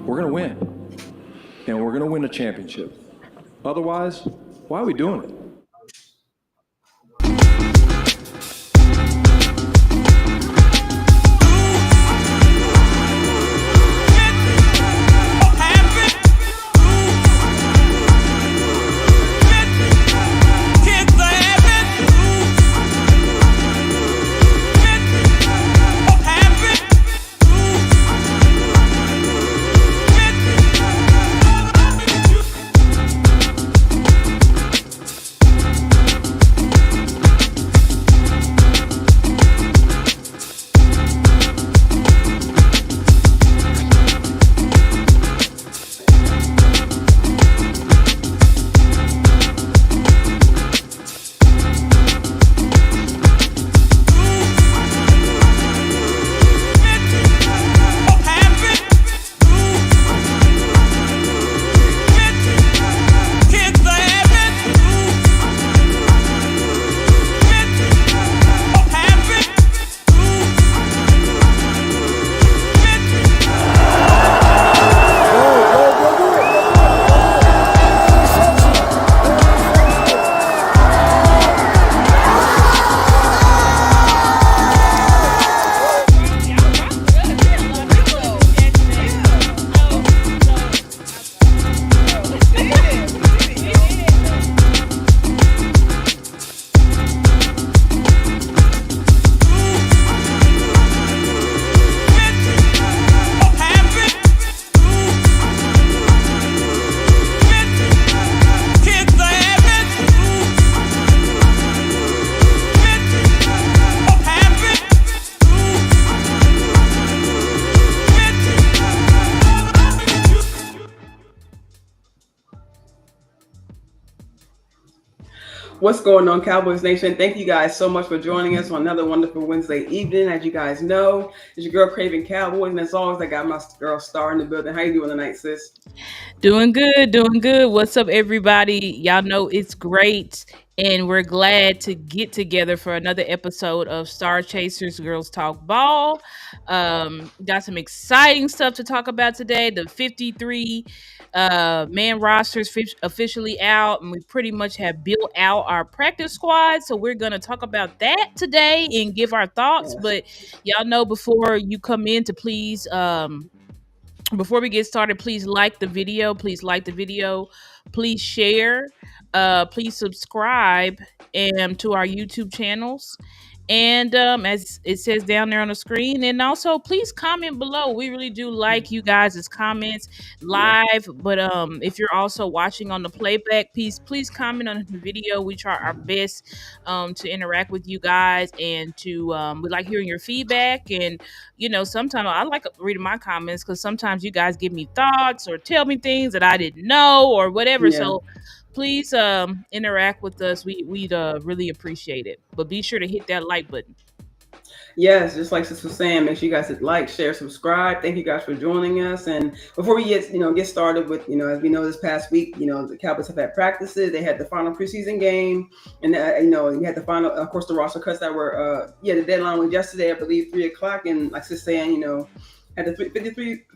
we're going to win. And we're going to win a championship. Otherwise, why are we doing it? What's going on, Cowboys Nation? Thank you guys so much for joining us on another wonderful Wednesday evening. As you guys know, it's your girl Cravin Cowboys, and as always, I got my girl Star in the building. How you doing tonight, sis? Doing good, doing good. What's up, everybody? Y'all know it's great, and we're glad to get together for another episode of StarChasers Girls Talk Ball. Got some exciting stuff to talk about today. The 53 man rosters officially out, and we pretty much have built out our practice squad. So we're gonna talk about that today and give our thoughts. Yes. But y'all know before you come in to please before we get started, please like the video. Please share. Please subscribe to our YouTube channels. And as it says down there on the screen, and also please comment below. We really do like you guys' comments live. But if you're also watching on the playback, please comment on the video. We try our best to interact with you guys, and to we like hearing your feedback. And sometimes I like reading my comments, because sometimes you guys give me thoughts or tell me things that I didn't know or whatever. Yeah. So please interact with us. We'd really appreciate it. But be sure to hit that like button. Yes, just like Sis was saying, make sure you guys hit like, share, subscribe. Thank you guys for joining us. And before we get started with, as we know, this past week, the Cowboys have had practices. They had the final preseason game, and you had the final, of course, the roster cuts that were, the deadline was yesterday, I believe, 3:00. And like Sis saying, had the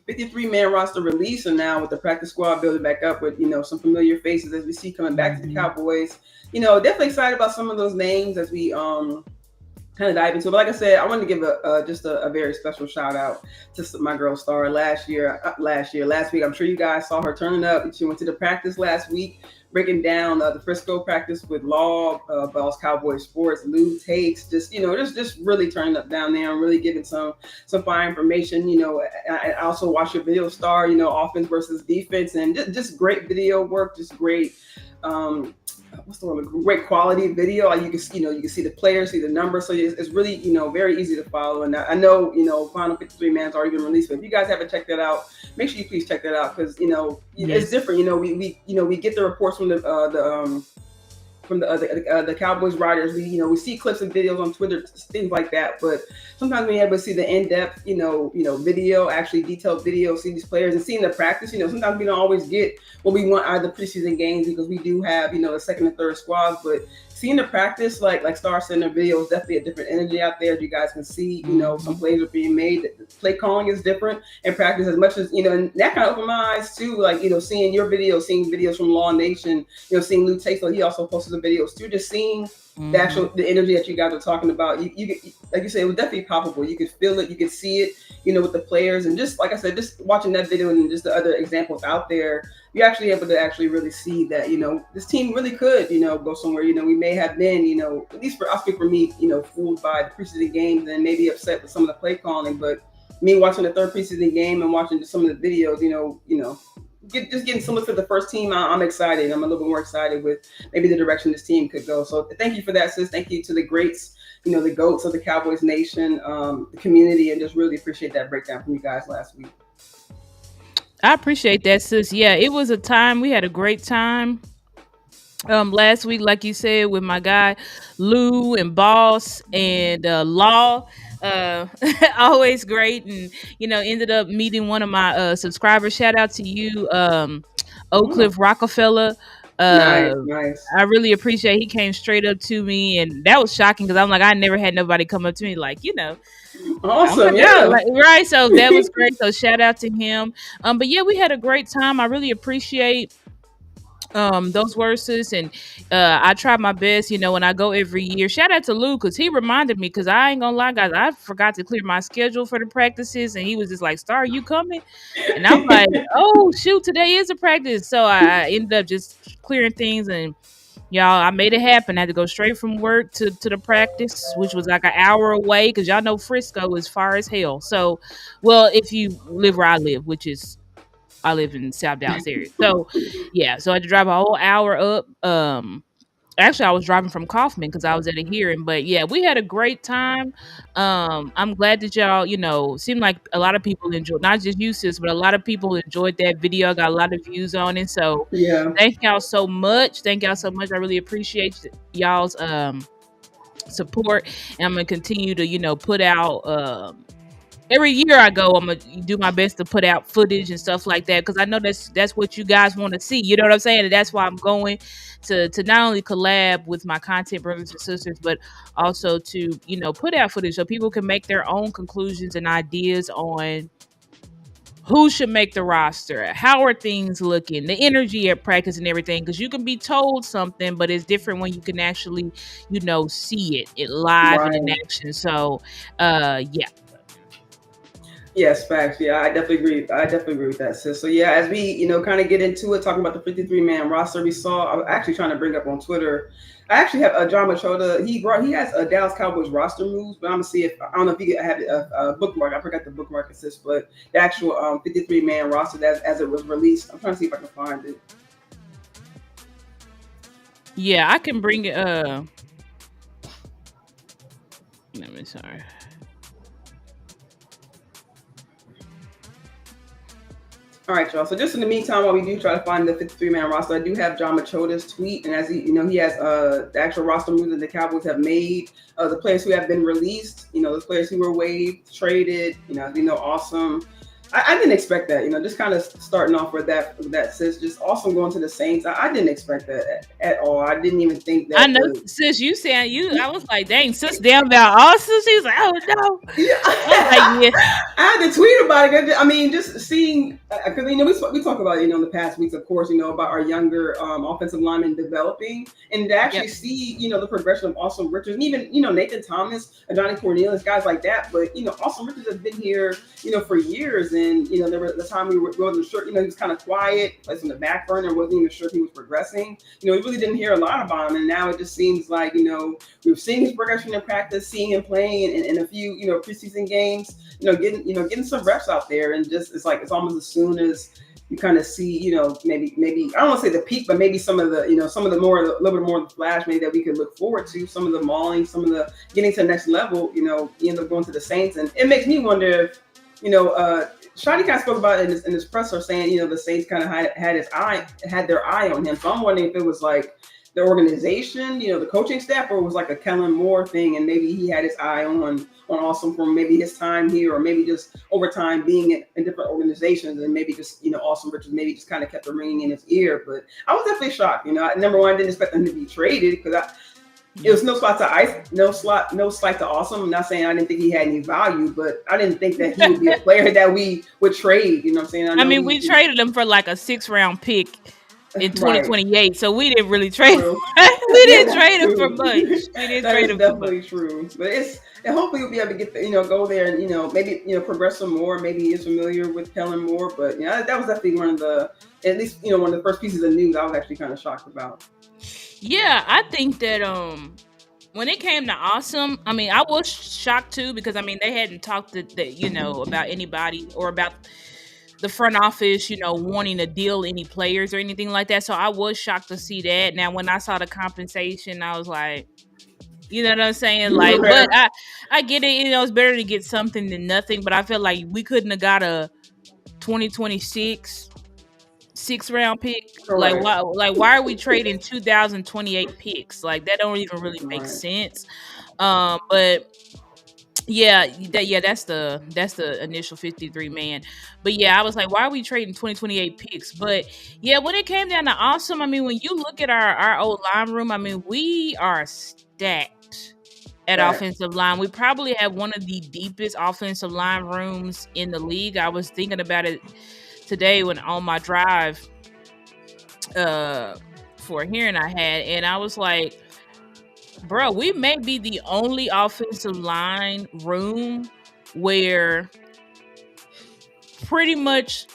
53 man roster release, and now with the practice squad building back up with some familiar faces as we see coming back to the Cowboys. Definitely excited about some of those names as we kind of dive into it. But like I said, I wanted to give just a very special shout out to my girl Star. Last week, I'm sure you guys saw her turning up. She went to the practice last week, breaking down the Frisco practice with Law, Balls Cowboy Sports, Lou Takes, just really turning up down there and really giving some fine information. I also watched your video, Star, offense versus defense, and just great video work, just great great quality video. You can see the players, see the numbers, so it's really very easy to follow. And I know final 53 man's already been released, but if you guys haven't checked that out, make sure you please check that out, because it's different. We get the reports from from the Cowboys writers. We see clips and videos on Twitter, things like that. But sometimes we able to see the in-depth, video, actually detailed video, see these players and seeing the practice. Sometimes we don't always get what we want out of the preseason games because we do have, the second and third squads. But seeing the practice, like Star said in the video, is definitely a different energy out there. As you guys can see, some plays are being made. The play calling is different in practice as much as, and that kind of opened my eyes too. Like, seeing your videos, seeing videos from Law Nation, seeing Lou Taylor, he also posted the videos too, just seeing the energy that you guys are talking about. You like you said, it was definitely palpable. You could feel it, you could see it, with the players. And just like I said, just watching that video and just the other examples out there, you're actually able to actually really see that, this team really could, go somewhere. We may have been, at least I'll speak for me, fooled by the preseason games and maybe upset with some of the play calling. But me watching the third preseason game and watching some of the videos, just getting some look at the first team, I'm excited. I'm a little bit more excited with maybe the direction this team could go. So thank you for that, sis. Thank you to the greats, the GOATs of the Cowboys Nation, the community, and just really appreciate that breakdown from you guys last week. I appreciate that, sis. Yeah, it was a time. We had a great time last week, like you said, with my guy Lou and Boss and Law. Always great. And ended up meeting one of my subscribers. Shout out to you, Oak Cliff Rockefeller. Nice. I really appreciate he came straight up to me, and that was shocking because I'm like, I never had nobody come up to me like, awesome. Right. So that was great. So shout out to him. But yeah, we had a great time. I really appreciate those verses, and I try my best, when I go every year. Shout out to Lou because he reminded me, because I ain't gonna lie, guys, I forgot to clear my schedule for the practices, and he was just like, Star, you coming? And I'm like, oh shoot, today is a practice. So I ended up just clearing things, and y'all, I made it happen. I had to go straight from work to the practice, which was like an hour away, because y'all know Frisco is far as hell. So, well, if you live where I live, which is, I live in South Dallas area. So yeah, so I had to drive a whole hour up. Actually, I was driving from Kaufman because I was at a hearing. But yeah, we had a great time. I'm glad that y'all, seemed like a lot of people enjoyed, not just you, sis, but a lot of people enjoyed that video. I got a lot of views on it. So yeah, thank y'all so much. I really appreciate y'all's support. And I'm gonna continue to, put out every year I go, I'm gonna do my best to put out footage and stuff like that, because I know that's what you guys want to see. You know what I'm saying? And that's why I'm going to not only collab with my content brothers and sisters, but also to put out footage so people can make their own conclusions and ideas on who should make the roster, how are things looking, the energy at practice and everything. Because you can be told something, but it's different when you can actually see it live and in action. So yeah. Yes, facts. Yeah, I definitely agree with that, sis. So yeah, as we, kind of get into it, talking about the 53-man roster, we saw, I was actually trying to bring up on Twitter, I actually have John Machota. He has a Dallas Cowboys roster moves, but I'm gonna see if, I don't know if you have a bookmark. I forgot the bookmark, sis, but the actual 53-man roster as it was released. I'm trying to see if I can find it. Yeah, I can bring it. Sorry. All right, y'all. So just in the meantime, while we do try to find the 53-man roster, I do have John Machota's tweet, and as he has the actual roster moves that the Cowboys have made, the players who have been released, those players who were waived, traded, awesome. I didn't expect that, just kind of starting off with that, sis. Just awesome going to the Saints. I didn't expect that at all. I didn't even think that. I know, sis, you saying I was like, dang, sis, damn about awesome. She was like, oh no. Yeah. I was like, yeah. I had to tweet about it. I mean, just seeing, because we talk about in the past weeks, of course, about our younger offensive linemen developing, and to actually see the progression of Austin Richards, and even Nathan Thomas, Johnny Cornelius, guys like that. But Austin Richards has been here for years. And, there was the time we wasn't sure, he was kind of quiet, placed on the back burner, wasn't even sure if he was progressing. We really didn't hear a lot about him. And now it just seems like, we've seen his progression in practice, seeing him playing in a few, preseason games, getting some reps out there. And just, it's like, it's almost as soon as you kind of see, maybe, I don't want to say the peak, but maybe some of the, some of the more, a little bit more of the flash maybe that we could look forward to, some of the mauling, some of the getting to the next level, you end up going to the Saints. And it makes me wonder if, Shadi kind of spoke about it in his presser, saying, the Saints kind of had their eye on him. So I'm wondering if it was like the organization, the coaching staff, or it was like a Kellen Moore thing, and maybe he had his eye on Awesome from maybe his time here, or maybe just over time being in different organizations, and maybe just Awesome Richards maybe just kind of kept it ringing in his ear. But I was definitely shocked. Number one, I didn't expect him to be traded because it was no slight to Awesome. I'm not saying I didn't think he had any value, but I didn't think that he would be a player that we would trade. You know what I'm saying? I mean, we traded him for like a 6th-round pick in 2028, right. So we didn't really trade him. We didn't trade him for much. We didn't trade him for much. Definitely true. But and hopefully we'll be able to get go there and maybe progress some more. Maybe he is familiar with Kellen Moore, but that was definitely one of the one of the first pieces of news I was actually kind of shocked about. Yeah, I think that when it came to Awesome, I mean, I was shocked too because I mean they hadn't talked about anybody or about the front office, wanting to deal any players or anything like that. So I was shocked to see that. Now, when I saw the compensation, I was like, you know what I'm saying? Like, but I get it. It's better to get something than nothing. But I feel like we couldn't have got a 2026 6th-round pick. Correct. Why are we trading 2028 picks? Like, that don't even really make sense. But that's the initial 53 man. But yeah, I was like, why are we trading 2028 picks? But yeah, when it came down to Awesome, I mean, when you look at our old line room, I mean, we are stacked at offensive line. We probably have one of the deepest offensive line rooms in the league. I was thinking about it today when on my drive for a hearing I had, and I was like, bro, we may be the only offensive line room where pretty much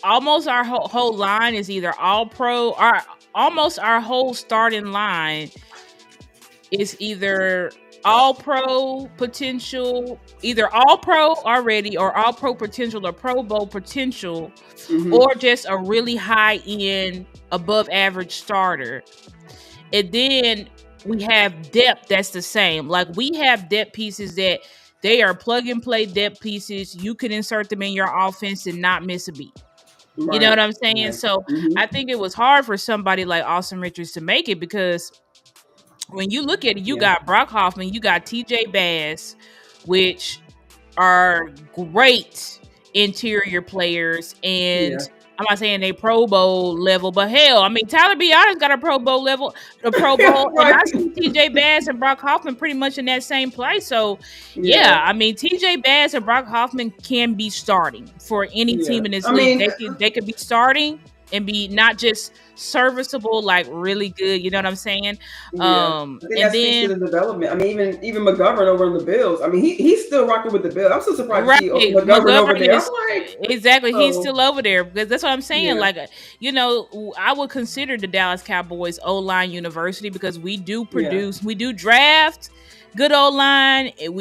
almost our whole line is either all pro, or almost our whole starting line is either all pro potential, either all pro already or all pro potential or Pro Bowl potential, or just a really high end above average starter. And then we have depth that's the same. Like, we have depth pieces that they are plug and play depth pieces. You can insert them in your offense and not miss a beat. Right. You know what I'm saying? Yeah. So I think it was hard for somebody like Awesome Richards to make it because when you look at it, you got Brock Hoffman, you got TJ Bass, which are great interior players, and I'm not saying they Pro Bowl level, but hell, I mean, Tyler Biotis got a Pro Bowl level, a Pro Bowl, right. And I see TJ Bass and Brock Hoffman pretty much in that same place. So, I mean, TJ Bass and Brock Hoffman can be starting for any team in this league. They could be starting and be not just serviceable, like really good. You know what I'm saying? And then the development. I mean, even McGovern over in the Bills. I mean, he's still rocking with the Bills. I'm so surprised to see McGovern over there. Exactly, he's still over there because that's what I'm saying. Yeah. Like, I would consider the Dallas Cowboys O-line university because we do produce, we do draft good O-line, and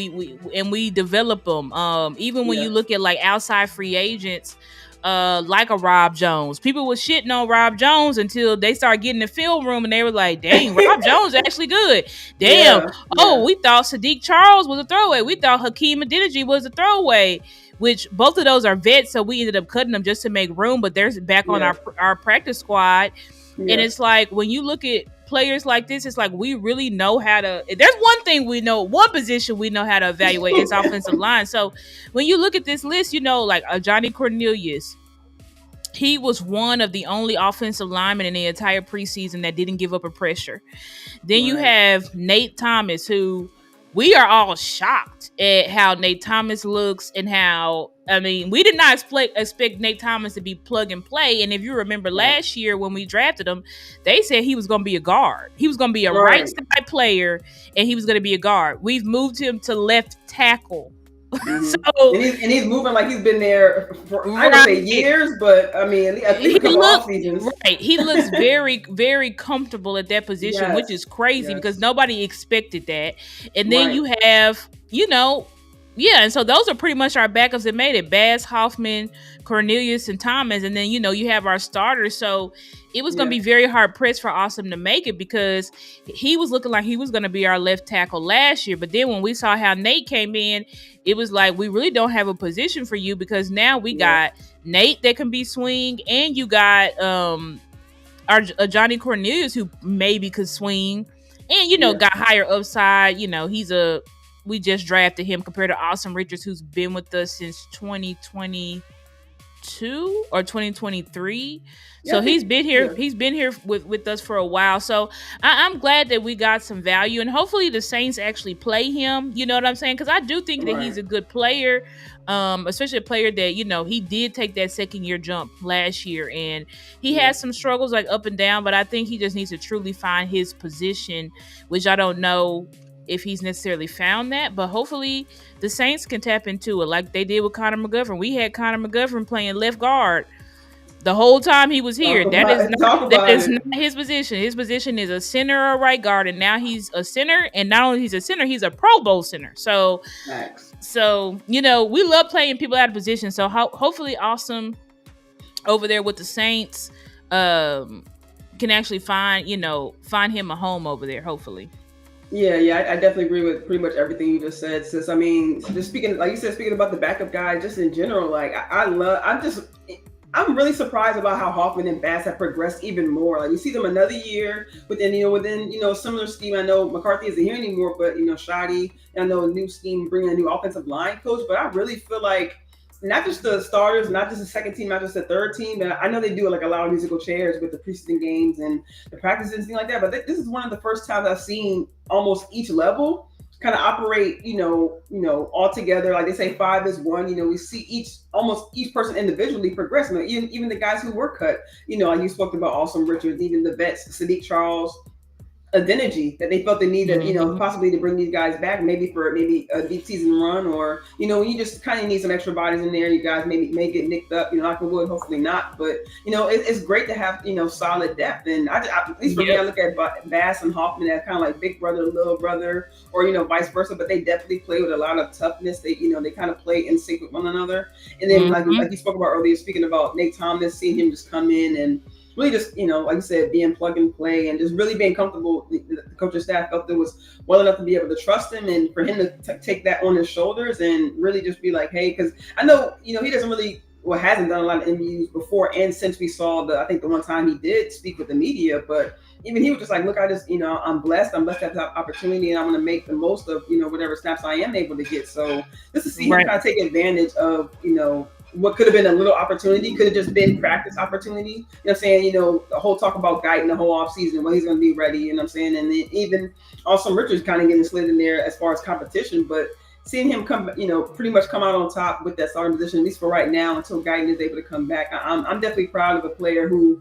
we develop them. Even when you look at like outside free agents. Like a Rob Jones. People were shitting on Rob Jones until they started getting the film room and they were like, dang, Rob Jones actually good. Damn. We thought Sadiq Charles was a throwaway. We thought Hakeem Adeniji was a throwaway, which both of those are vets, so we ended up cutting them just to make room, but they're back on our practice squad. And it's like, when you look at players like this, it's like we really know how to. There's one position we know how to evaluate is offensive line. So when you look at this list, like Johnny Cornelius, he was one of the only offensive linemen in the entire preseason that didn't give up a pressure. Then you have Nate Thomas, who we are all shocked at how Nate Thomas looks and how, I mean, we did not expect Nate Thomas to be plug and play. And if you remember last year when we drafted him, they said he was going to be a guard. He was going to be a right side player, and he was going to be a guard. We've moved him to left tackle. So and he's moving like he's been there for I don't say years, but I mean at least a couple off seasons. Right, he looks very, very comfortable at that position, which is crazy because nobody expected that. And then you have, and so those are pretty much our backups that made it: Bass, Hoffman, Cornelius, and Thomas. And then you have our starters. So it was going to be very hard pressed for Awesome to make it because he was looking like he was going to be our left tackle last year. But then when we saw how Nate came in, it was like, we really don't have a position for you because now we got Nate that can be swing, and you got our Johnny Cornelius, who maybe could swing, and Yeah. got higher upside. We just drafted him compared to Austin Richards, who's been with us since 2022 or 2023. So he's been here. Yeah. He's been here with us for a while. So I'm glad that we got some value, and hopefully the Saints actually play him. You know what I'm saying? Because I do think that he's a good player, especially a player that he did take that second year jump last year, and he has some struggles like up and down. But I think he just needs to truly find his position, which I don't know if he's necessarily found that, but hopefully the Saints can tap into it like they did with Connor McGovern. We had Connor McGovern playing left guard the whole time he was here. That is not his position. His position is a center or right guard, and now he's a center. And not only he's a center, he's a Pro Bowl center. So, we love playing people out of position. So hopefully, Awesome over there with the Saints can actually find him a home over there. Hopefully. Yeah, I definitely agree with pretty much everything you just said, sis. I mean, just speaking, like you said, speaking about the backup guy, just in general, like I'm really surprised about how Hoffman and Bass have progressed even more. Like you see them another year within a similar scheme. I know McCarthy isn't here anymore, but Shoddy, I know a new scheme bringing a new offensive line coach, but I really feel like not just the starters, not just the second team, not just the third team, but I know they do like a lot of musical chairs with the preseason games and the practices and things like that. But this is one of the first times I've seen almost each level kind of operate, all together. Like they say, 5 is 1. We see almost each person individually progress. Even the guys who were cut. Like you spoke about Austin Richards, even the vets, Sadiq Charles. Energy that they felt they needed, possibly to bring these guys back, maybe for a deep season run, or when you just kind of need some extra bodies in there, you guys may get nicked up, knock on wood, hopefully not, but it's great to have solid depth. And I at least for me, I look at Bass and Hoffman as kind of like big brother, little brother, or vice versa. But they definitely play with a lot of toughness. They they kind of play in sync with one another. And then like you spoke about earlier, speaking about Nate Thomas, seeing him just come in and really just, like you said, being plug and play and just really being comfortable. The coaching staff felt it was well enough to be able to trust him and for him to take that on his shoulders and really just be like, hey, because I know, he doesn't really, hasn't done a lot of interviews before and since we saw I think the one time he did speak with the media, but even he was just like, look, I just, I'm blessed to have that opportunity and I'm going to make the most of, whatever snaps I am able to get. So just to see him kind of take advantage of, what could have been a little opportunity, could have just been practice opportunity. You know what I'm saying? The whole talk about Guyton the whole offseason, when he's going to be ready, you know what I'm saying? And then even also Richards kind of getting slid in there as far as competition, but seeing him come, pretty much come out on top with that starting position, at least for right now, until Guyton is able to come back. I'm definitely proud of a player who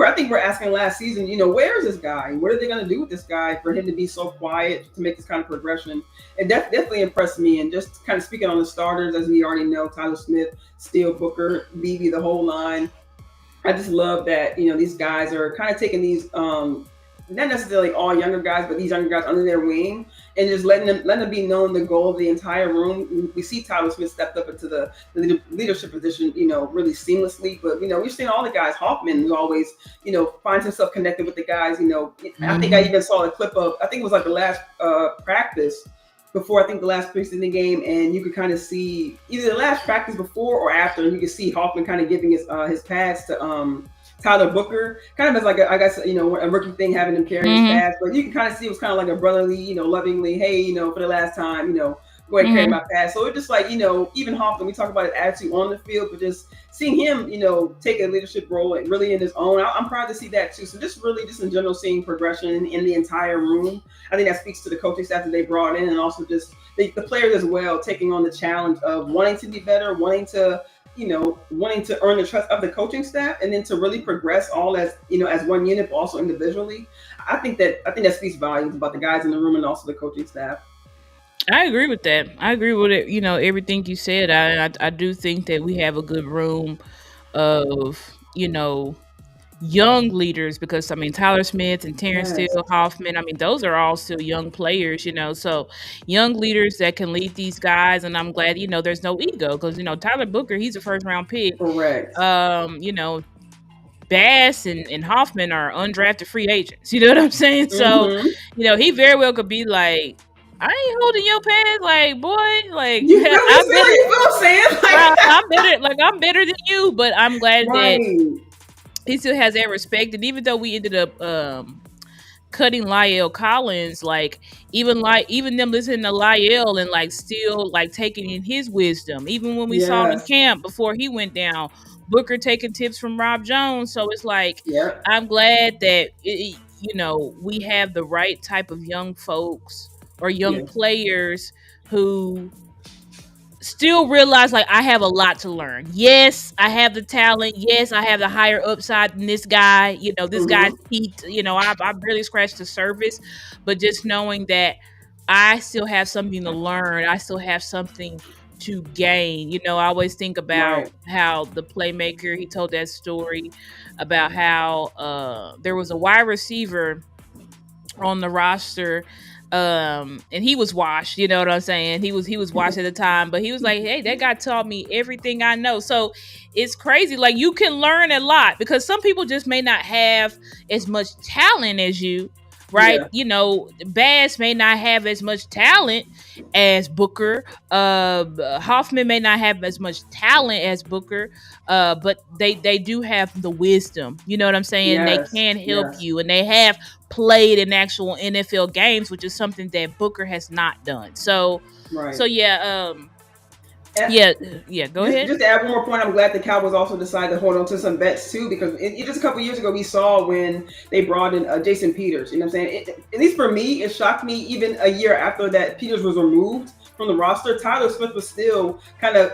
I think we're asking last season, where is this guy? What are they going to do with this guy for him to be so quiet, to make this kind of progression? It definitely impressed me. And just kind of speaking on the starters, as we already know, Tyler Smith, Steele, Booker, Beebe, the whole line. I just love that, these guys are kind of taking these, not necessarily all younger guys, but these younger guys under their wing and just letting them be known the goal of the entire room. We see Tyler Smith stepped up into the leadership position, really seamlessly. But, we've seen all the guys. Hoffman, who always, finds himself connected with the guys. I think I even saw a clip of, I think it was like the last practice before, I think the last preseason game. And you could kind of see either the last practice before or after, and you could see Hoffman kind of giving his pass to Tyler Booker, kind of as like a rookie thing, having him carry his pass, but you can kind of see it was kind of like a brotherly, lovingly, hey, for the last time, go ahead and carry my pass. So it's just like, even Hoffman, we talk about his attitude on the field, but just seeing him, take a leadership role and really in his own, I'm proud to see that too. So just in general, seeing progression in the entire room. I think that speaks to the coaching staff that they brought in, and also just the players as well, taking on the challenge of wanting to be better, wanting to earn the trust of the coaching staff, and then to really progress all as one unit, but also individually. I think that speaks volumes about the guys in the room and also the coaching staff. I agree with that. I agree with it. Everything you said. I do think that we have a good room of, young leaders, because Tyler Smith and Terrence Steele, Hoffman, those are all still young players, so young leaders that can lead these guys. And I'm glad, there's no ego, because, Tyler Booker, he's a first round pick. Correct. Bass and Hoffman are undrafted free agents. You know what I'm saying? So, he very well could be like, I ain't holding your pass, like, boy, like, you feel what I'm saying? I'm better than you, but I'm glad that he still has that respect. And even though we ended up cutting Lyle Collins, like even them listening to Lyle and like still like taking in his wisdom. Even when we saw him in Yes. camp before he went down, Booker taking tips from Rob Jones. So it's like Yep. I'm glad that we have the right type of young folks or young Yeah. players who still realize like I have a lot to learn. Yes, I have the talent. Yes, I have the higher upside than this guy. This guy's Mm-hmm. peaked. I barely scratched the surface, but just knowing that I still have something to learn. I still have something to gain. I always think about Right. how the playmaker, he told that story about how there was a wide receiver on the roster, and he was washed, you know what I'm saying? He was washed at the time, but he was like, hey, that guy taught me everything I know. So it's crazy, like you can learn a lot because some people just may not have as much talent as you, right? Yeah. Bass may not have as much talent as Booker. Hoffman may not have as much talent as Booker, but they do have the wisdom, you know what I'm saying? They Yes. can help Yes. you, and they have played in actual NFL games, which is something that Booker has not done. So Right. yeah, And yeah. Go ahead. just to add one more point, I'm glad the Cowboys also decided to hold on to some bets too, because just a couple years ago we saw when they brought in Jason Peters. You know what I'm saying? At least for me, it shocked me even a year after that Peters was removed from the roster. Tyler Smith was still kind of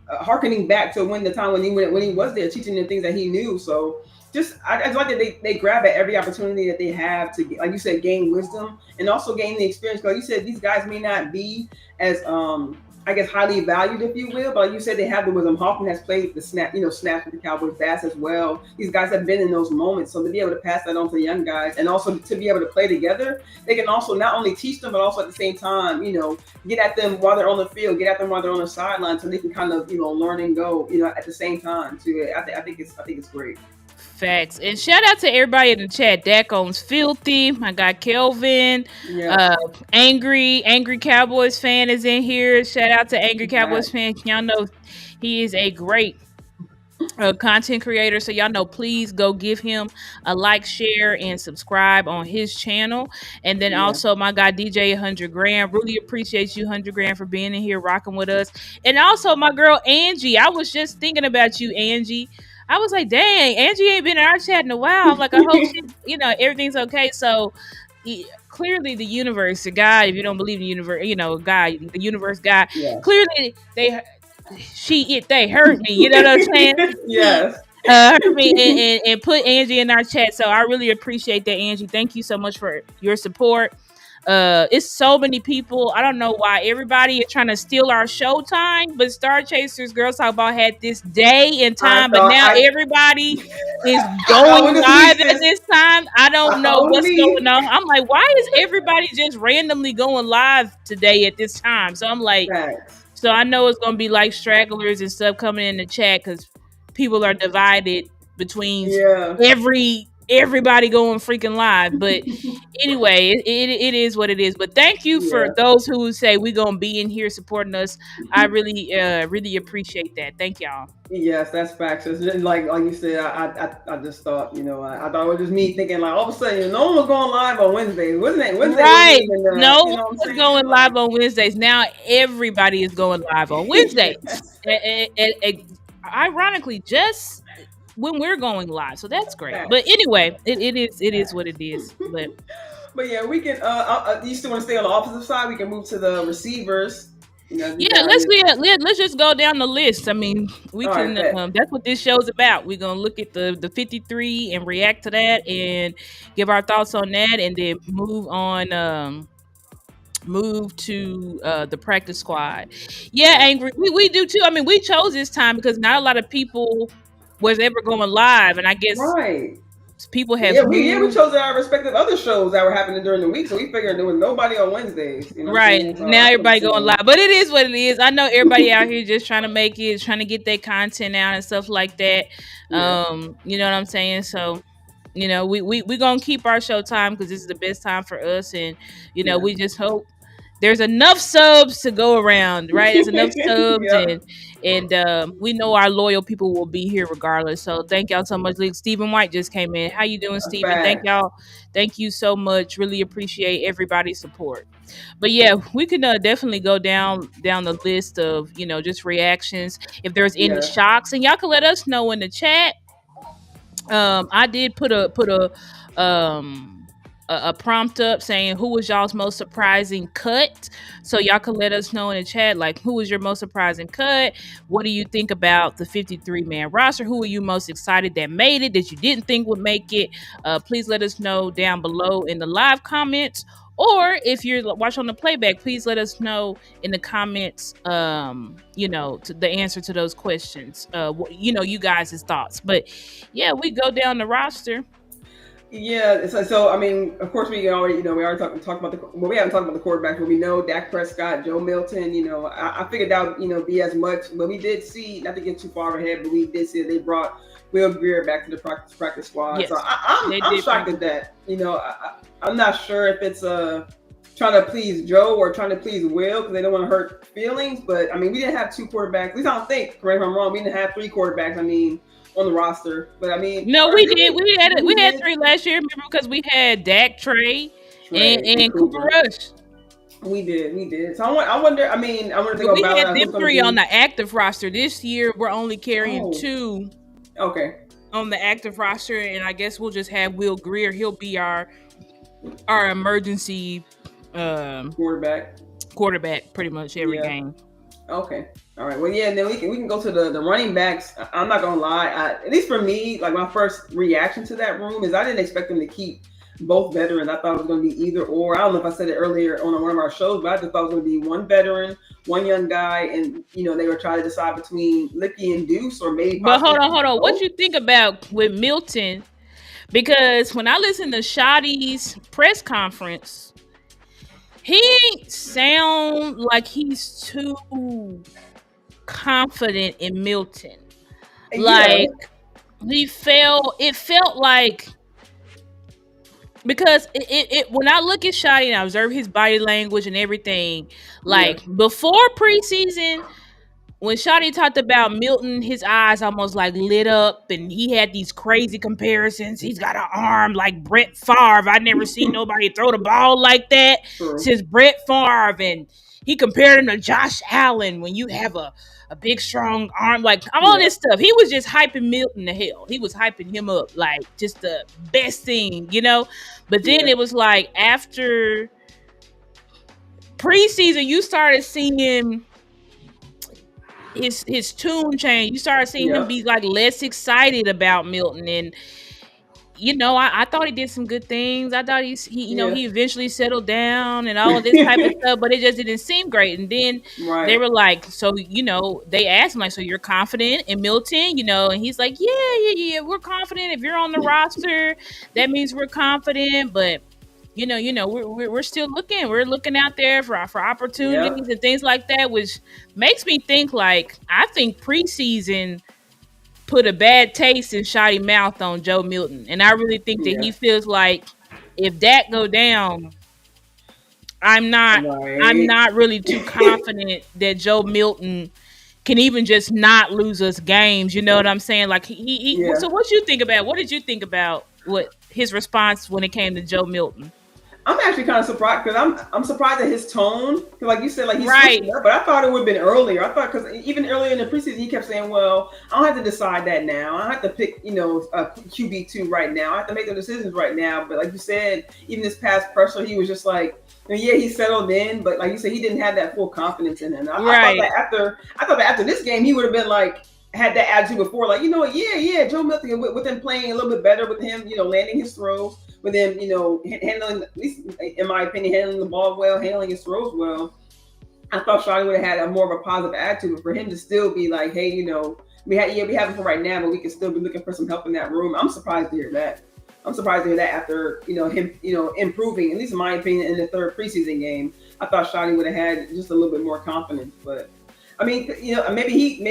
harkening back to when the time when he was there, teaching them things that he knew. So I just like that they grab at every opportunity that they have to, like you said, gain wisdom and also gain the experience. Because you said these guys may not be as I guess highly valued, if you will. But like you said, they have the wisdom. Hoffman has played the snaps with the Cowboys bass as well. These guys have been in those moments, so to be able to pass that on to the young guys, and also to be able to play together, they can also not only teach them, but also at the same time, get at them while they're on the field, get at them while they're on the sideline, so they can kind of learn and go, at the same time. Too, I think it's great. Facts. And shout out to everybody in the chat. Dacon's filthy. My guy Kelvin. Yeah, Angry Cowboys fan is in here. Shout out to Angry Cowboys facts. fan. Y'all know he is a great content creator. So y'all know, please go give him a like, share, and subscribe on his channel. And then Yeah. also my guy DJ 100 Grand. Really appreciate you, 100 Grand, for being in here rocking with us. And also my girl Angie. I was just thinking about you, Angie. I was like, dang, Angie ain't been in our chat in a while. I'm like, I hope she, everything's okay. So clearly the universe, the God, if you don't believe in the universe, God, the universe, God, Yeah. clearly they hurt me. You know what I'm saying? Yes. Hurt me and put Angie in our chat. So I really appreciate that, Angie. Thank you so much for your support. It's so many people. I don't know why everybody is trying to steal our show time, but Star Chasers Girls Talk About had this day and I time, but thought now I everybody is I thought going it was me, live at sis. this time. I don't I thought know it was what's me. going on. I'm like, why is everybody just randomly going live today at this time? So I'm like, Facts. so I know it's gonna be like stragglers and stuff coming in the chat because people are divided between Yeah. everybody going freaking live. But anyway, it is what it is. But thank you for Yeah. those who say we're gonna be in here supporting us. I really appreciate that. Thank y'all. Yes, that's facts. It's just like you said, I just thought, I thought it was just me thinking like all of a sudden, no one was going live on Wednesday. Wednesday wasn't Right. even No one you know what I'm was saying? going Like live on Wednesdays. Now everybody is going live on Wednesdays. yes. Ironically, just when we're going live. So that's great. But Facts. anyway, it is what Facts. it is. But But yeah, we can you still want to stay on the opposite side, we can move to the receivers. You yeah, got it. let's just go down the list. I mean, we All right, can. bet. That's what this show's about. We're gonna look at the 53 and react to that and give our thoughts on that, and then move on. Move to the practice squad. Yeah, Yeah. angry. We do too. I mean, we chose this time because not a lot of people was ever going live, and I guess Right. people have Yeah, we moved. chose our respective other shows that were happening during the week, so we figured there was nobody on Wednesdays. You know what I'm Right saying? So now, I everybody going understand. live, but it is what it is. I know everybody out here just trying to make it, trying to get their content out and stuff like that. Yeah. You know what I'm saying? So, we gonna keep our show time because this is the best time for us, and Yeah. we just hope there's enough subs to go around. Right? There's enough subs, Yep. And we know our loyal people will be here regardless. So thank y'all so much. Look, Stephen White just came in. How you doing, A Stephen? Thank fact. y'all. Thank you so much. Really appreciate everybody's support. But yeah, we can definitely go down the list of just reactions. If there's any Yeah. shocks, and y'all can let us know in the chat. I did put um a prompt up saying who was y'all's most surprising cut, so y'all can let us know in the chat, like, who was your most surprising cut. What do you think about the 53-man roster? Who are you most excited that made it, that you didn't think would make it? Please let us know down below in the live comments, or if you're watching on the playback, please let us know in the comments, to the answer to those questions, you guys' thoughts. But yeah, we go down the roster. Yeah, so I mean, of course, we already we already talked about we haven't talked about the quarterbacks, but we know Dak Prescott, Joe Milton. I figured that would be as much, but we did see, not to get too far ahead, but we did see that they brought Will Greer back to the practice squad. Yes, So I'm shocked at that. I'm not sure if it's trying to please Joe or trying to please Will, because they don't want to hurt feelings. But I mean, we didn't have two quarterbacks. At least I don't think. Correct me if I'm wrong. We didn't have three quarterbacks. I mean, on the roster. But I mean, no, we did. We had did. three last year. Remember, because we had Dak, Trey, Trey and and Cooper Rush. We did. So I wonder. I mean, I wonder if they But go we battle had out them who's going to three be. on the active roster. This year, we're only carrying two Okay. on the active roster, and I guess we'll just have Will Greer. He'll be our emergency quarterback pretty much every game. Okay. All right. Well, yeah. And then we can go to the running backs. I'm not gonna lie. At least for me, like, my first reaction to that room is I didn't expect them to keep both veterans. I thought it was going to be either or. I don't know if I said it earlier on one of our shows, but I just thought it was going to be one veteran, one young guy, and they were trying to decide between Licky and Deuce, or maybe. But hold on. What you think about with Milton? Because when I listen to Shotty's press conference, he sound like he's too confident in Milton. Like, it felt like, because it when I look at Shotty and I observe his body language and everything, like, before preseason, when Shotty talked about Milton, his eyes almost like lit up, and he had these crazy comparisons. He's got an arm like Brett Favre. I never seen nobody throw the ball like that since Brett Favre. And he compared him to Josh Allen, when you have a big, strong arm, like all this stuff. He was just hyping Milton to hell. He was hyping him up like just the best thing, But then it was like, after preseason, you started seeing his tune change. You started seeing him be like less excited about Milton, and I thought he did some good things. I thought he eventually settled down and all of this type of stuff, but it just didn't seem great. And then they were like, so they asked him, like, so you're confident in Milton, and he's like, yeah, we're confident. If you're on the roster, that means we're confident, but we're still looking. We're looking out there for opportunities and things like that, which makes me think, like, I think preseason put a bad taste in Shotty mouth on Joe Milton, and I really think that he feels like, if that go down, I'm not really too confident that Joe Milton can even just not lose us games. You know what I'm saying? Like, So what you think about? What did you think about what his response when it came to Joe Milton? I'm actually kind of surprised, because I'm surprised at his tone. Because, like you said, like, he's switching up, but I thought it would have been earlier. I thought, because even earlier in the preseason, he kept saying, "Well, I don't have to decide that now. I don't have to pick, a QB2 right now. I have to make the decisions right now." But like you said, even this past pressure, he was just like, he settled in, but like you said, he didn't have that full confidence in him. I thought that after this game, he would have been like, had that attitude before, like, Joe Milton, with him playing a little bit better, with him, landing his throws, with him, handling, at least in my opinion, handling the ball well, handling his throws well. I thought Shotty would have had a more of a positive attitude, but for him to still be like, hey, we have it for right now, but we can still be looking for some help in that room. I'm surprised to hear that. After, him, improving, at least in my opinion, in the third preseason game. I thought Shotty would have had just a little bit more confidence, but I mean, maybe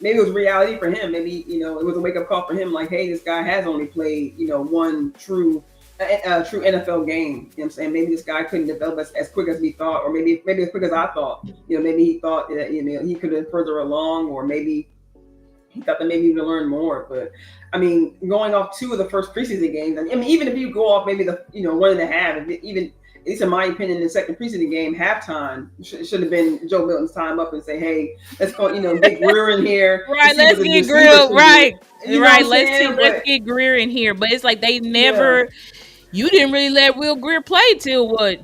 it was reality for him. Maybe, it was a wake up call for him. Like, hey, this guy has only played, one true, a true NFL game. You know what I'm saying? Maybe this guy couldn't develop as quick as we thought, or maybe as quick as I thought. Maybe he thought that he could have been further along, or maybe he thought that maybe he would learn more. But I mean, going off two of the first preseason games, I mean, even if you go off maybe the 1.5, even at least in my opinion, the second preseason game, halftime should have been Joe Milton's time up and say, "Hey, let's go, get Greer in here, right? Let's get Greer, right? Right. Let's get Greer in here." But it's like they never. Yeah. You didn't really let Will Greer play till what?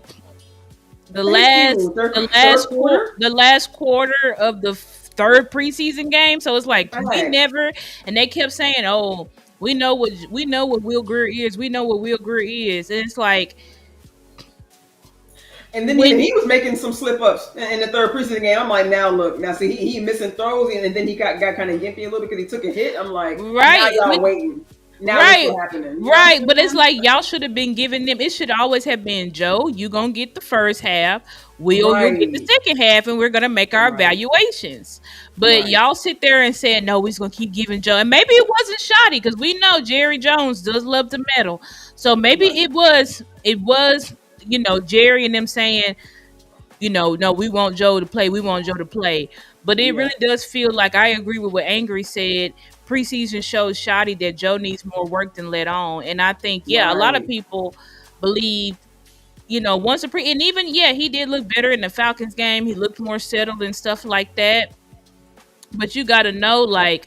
The last quarter of the third preseason game. So it's like we never, and they kept saying, "Oh, we know what Will Greer is. We know what Will Greer is," and it's like. And then he was making some slip ups in the third preseason game. I'm like, now see, he missing throws, and then he got kind of gimpy a little because he took a hit. I'm like, right, now y'all waiting. Now right, what's happening. Right, but it's like y'all should have been giving them. It should always have been, Joe, you gonna get the first half, Will, you'll get the second half, and we're gonna make our evaluations. But y'all sit there and say, no, we're just gonna keep giving Joe, and maybe it wasn't shoddy because we know Jerry Jones does love to meddle, so maybe it was, Jerry and them saying, no, we want Joe to play, but it really does feel like, I agree with what Angry said. Preseason shows shoddy that Joe needs more work than let on. And I think, a lot of people believe, once and even, he did look better in the Falcons game. He looked more settled and stuff like that. But you got to know, like,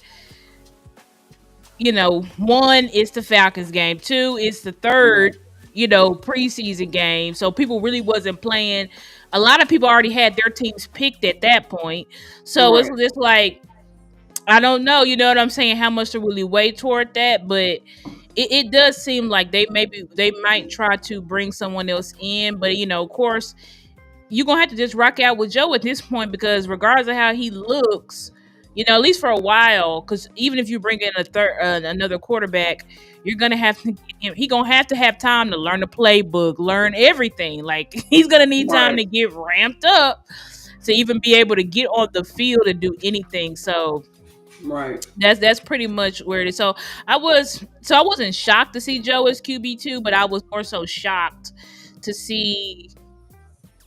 one, it's the Falcons game. Two, it's the third, preseason game. So people really wasn't playing. A lot of people already had their teams picked at that point. So it's just like, I don't know, you know what I'm saying, how much to really weigh toward that, but it does seem like they might try to bring someone else in, but of course, you're gonna have to just rock out with Joe at this point, because regardless of how he looks, at least for a while, because even if you bring in another quarterback, you're gonna have to he gonna have to have time to learn the playbook, learn everything. Like, he's gonna need time to get ramped up to even be able to get on the field and do anything. So that's pretty much where it is. So I wasn't shocked to see Joe as QB2, but I was more so shocked to see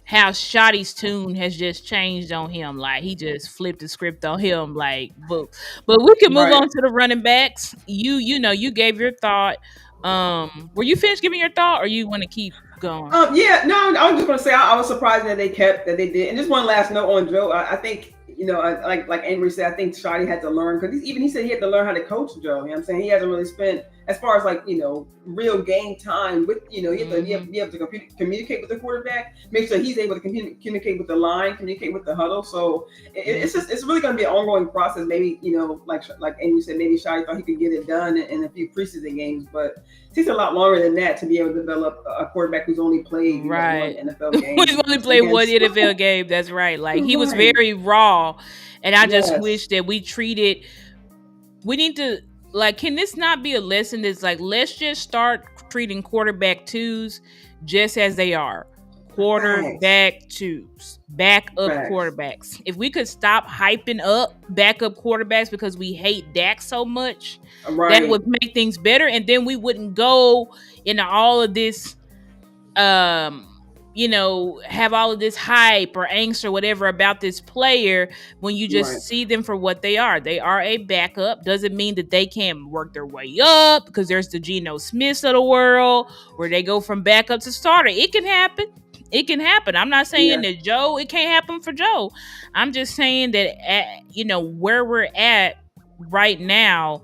how Shotty's tune has just changed on him. Like, he just flipped the script on him. Like, but we can move on to the running backs. You gave your thought. Were you finished giving your thought, or you want to keep going? No, I was just going to say I was surprised that they did. And just one last note on Joe. I think, like Angry said, I think Shotty had to learn, because he said he had to learn how to coach Joe. You know what I'm saying? He hasn't really spent, as far as like, real game time with, you have to be able to communicate with the quarterback, make sure he's able to communicate with the line, communicate with the huddle. So it's really going to be an ongoing process. Maybe, like Angry said, maybe Shotty thought he could get it done in a few preseason games, but it takes a lot longer than that to be able to develop a quarterback who's only played one NFL game. He's only played one NFL game. That's right. Like, he was very raw, and I just wish that we need to, like, can this not be a lesson that's like, let's just start treating quarterback twos just as they are. Quarterback twos, backup quarterbacks. If we could stop hyping up backup quarterbacks because we hate Dak so much, that would make things better, and then we wouldn't go into all of this, have all of this hype or angst or whatever about this player when you just see them for what they are. They are a backup. Doesn't mean that they can't work their way up, because there's the Geno Smiths of the world where they go from backup to starter. It can happen. I'm not saying that Joe, it can't happen for Joe. I'm just saying that where we're at right now,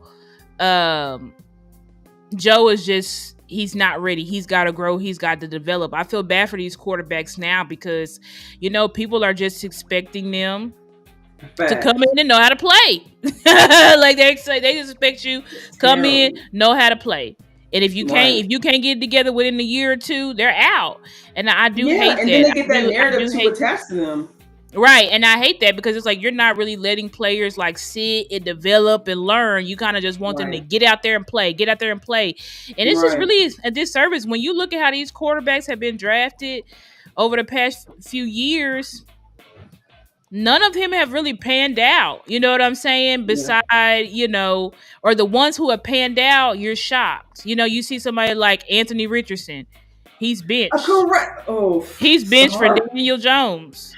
Joe is just, he's not ready. He's got to grow. He's got to develop. I feel bad for these quarterbacks now because, people are just expecting them to come in and know how to play. Like, they just expect you come in, know how to play. And if you can't get it together within a year or two, they're out. And I do hate that. And then they get that narrative to attach to them. Right. And I hate that, because it's like, you're not really letting players like sit and develop and learn. You kind of just want them to get out there and play. And it's just really a disservice when you look at how these quarterbacks have been drafted over the past few years. none of them have really panned out. You know what I'm saying? Beside, or the ones who have panned out, you're shocked. You see somebody like Anthony Richardson. He's benched. Correct. Oh, He's benched for sorry. Daniel Jones.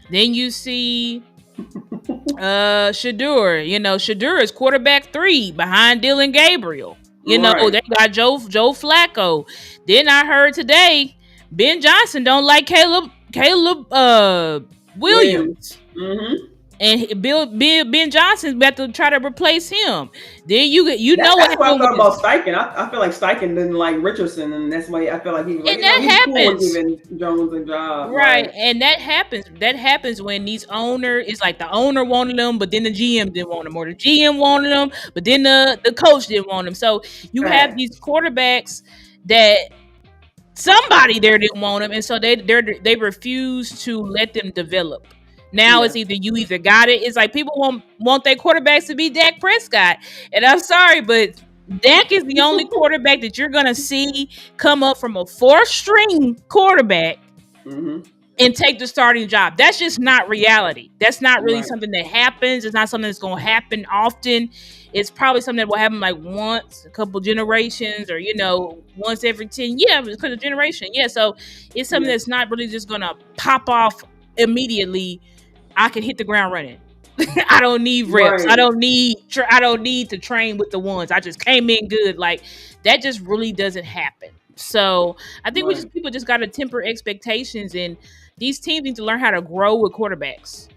Then you see Shadur. Shadur is quarterback 3 behind Dylan Gabriel. They got Joe Flacco. Then I heard today Ben Johnson don't like Caleb Williams. Mm-hmm. And Ben Johnson's about to try to replace him. Then that's what I thought about Steichen. I feel like Steichen didn't like Richardson, and that's why I feel like he was like, and that happens. Cool giving Jones a job, right? And that happens. That happens when these owners, it's like the owner wanted them, but then the GM didn't want them, or the GM wanted them, but then the coach didn't want them. So you have these quarterbacks that somebody there didn't want them, and so they refuse to let them develop. Now it's either you got it. It's like people want their quarterbacks to be Dak Prescott. And I'm sorry, but Dak is the only quarterback that you're going to see come up from a 4th-string quarterback and take the starting job. That's just not reality. That's not really something that happens. It's not something that's going to happen often. It's probably something that will happen like once a couple generations, or once every 10 years because of generation. So it's something that's not really just going to pop off immediately. I can hit the ground running. I don't need reps. I don't need to train with the ones. I just came in good. Like that just really doesn't happen. So I think people just got to temper expectations, and these teams need to learn how to grow with quarterbacks.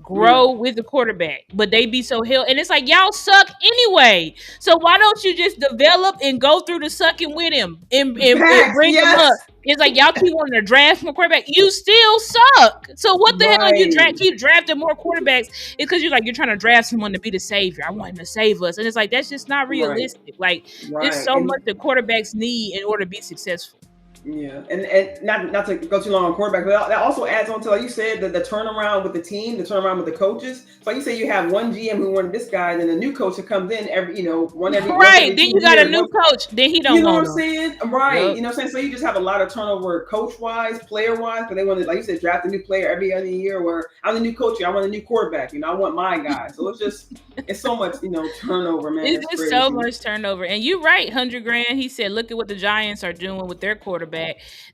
Grow with the quarterback, but they be so hell, and it's like y'all suck anyway. So why don't you just develop and go through the sucking with him and bring him up? It's like y'all keep wanting to draft more quarterback. You still suck. So what the hell you keep drafting more quarterbacks? It's because you're trying to draft someone to be the savior. I want him to save us, and it's like that's just not realistic. Like there's so much that quarterbacks need in order to be successful. Yeah, and not to go too long on quarterback, but that also adds on to, like you said, the turnaround with the team, the turnaround with the coaches. So like you say, you have one GM who wanted this guy, and then a new coach that comes in every right. Then you got a new coach, then he don't. You know want what I'm saying? Right. Yep. You know what I'm saying? So you just have a lot of turnover, coach wise, player wise, because they want to, like you said, draft a new player every other year. Where I'm the new coach, I want a new quarterback. I want my guy. So it's so much turnover, man. It's just so much turnover, and you're right. $100,000. He said, look at what the Giants are doing with their quarterback.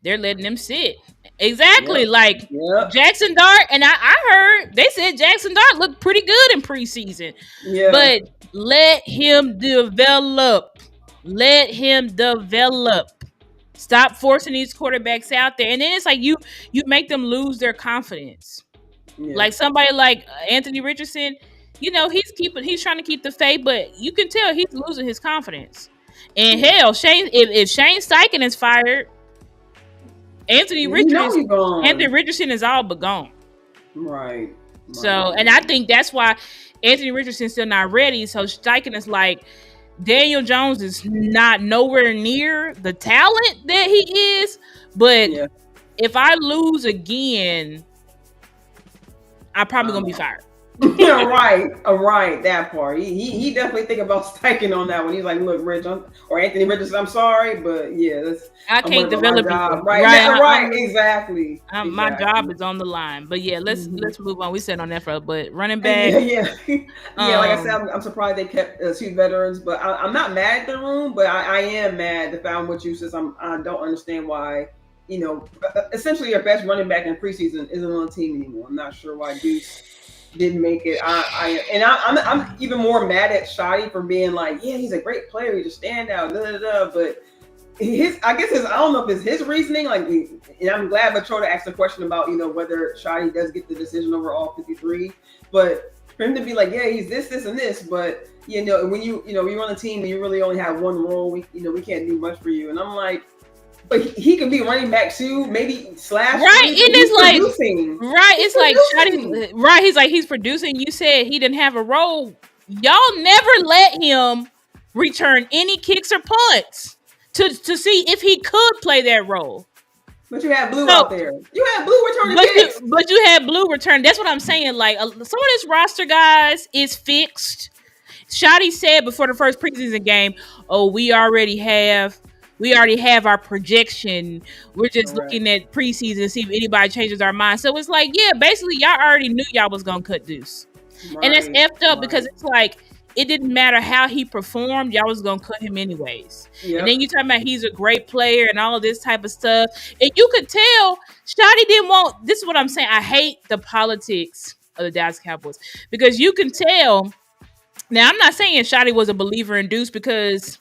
They're letting them sit. Exactly. Jackson Dart. And I heard they said Jackson Dart looked pretty good in preseason. Yeah. But let him develop. Let him develop. Stop forcing these quarterbacks out there. And then it's like you make them lose their confidence. Yeah. Like somebody like Anthony Richardson, he's trying to keep the faith, but you can tell he's losing his confidence. And hell, if Shane Steichen is fired, Anthony Richardson is all but gone. Right. So, and I think that's why Anthony Richardson's still not ready. So Steichen is like, Daniel Jones is not nowhere near the talent that he is. But if I lose again, I'm probably going to be fired. Yeah, right. That part. He definitely think about Steichen on that one. He's like, look, Rich, or Anthony Richardson, I'm sorry, but I can't develop you. Right. Exactly. My job is on the line. But let's move on. We said on that front, but running back. Yeah. Like I said, I'm surprised they kept 2 veterans, but I'm not mad at the room, but I am mad that I'm with you since I don't understand why. Essentially your best running back in preseason isn't on the team anymore. I'm not sure why Deuce didn't make it. I'm even more mad at Shotty for being like, he's a great player, he's a standout, but I don't know if it's his reasoning, and I'm glad Matroda asked a question about, whether Shotty does get the decision over all 53, but for him to be like, he's this, and this, but when you run a team and you really only have one role, we can't do much for you. And I'm like, but he could be running back too, maybe slash. Right, and it's like producing. Right, it's like Shotty, right. He's like he's producing. You said he didn't have a role. Y'all never let him return any kicks or punts to see if he could play that role. But you had Blue out there. You had Blue returning kicks. But you had Blue return. That's what I'm saying. Like some of this roster guys is fixed. Shotty said before the first preseason game, "Oh, we already have we already have our projection. We're just Correct. looking at preseason to see if anybody changes our mind. So it's like, yeah, basically y'all already knew y'all was gonna cut Deuce. And that's Right. effed up because Right. it's like it didn't matter how he performed, y'all was gonna cut him anyways. Yep. And then you talking about he's a great player and all of this type of stuff. And you could tell Shotty didn't want, this is what I'm saying. I hate the politics of the Dallas Cowboys because you can tell. Now I'm not saying Shotty was a believer in Deuce because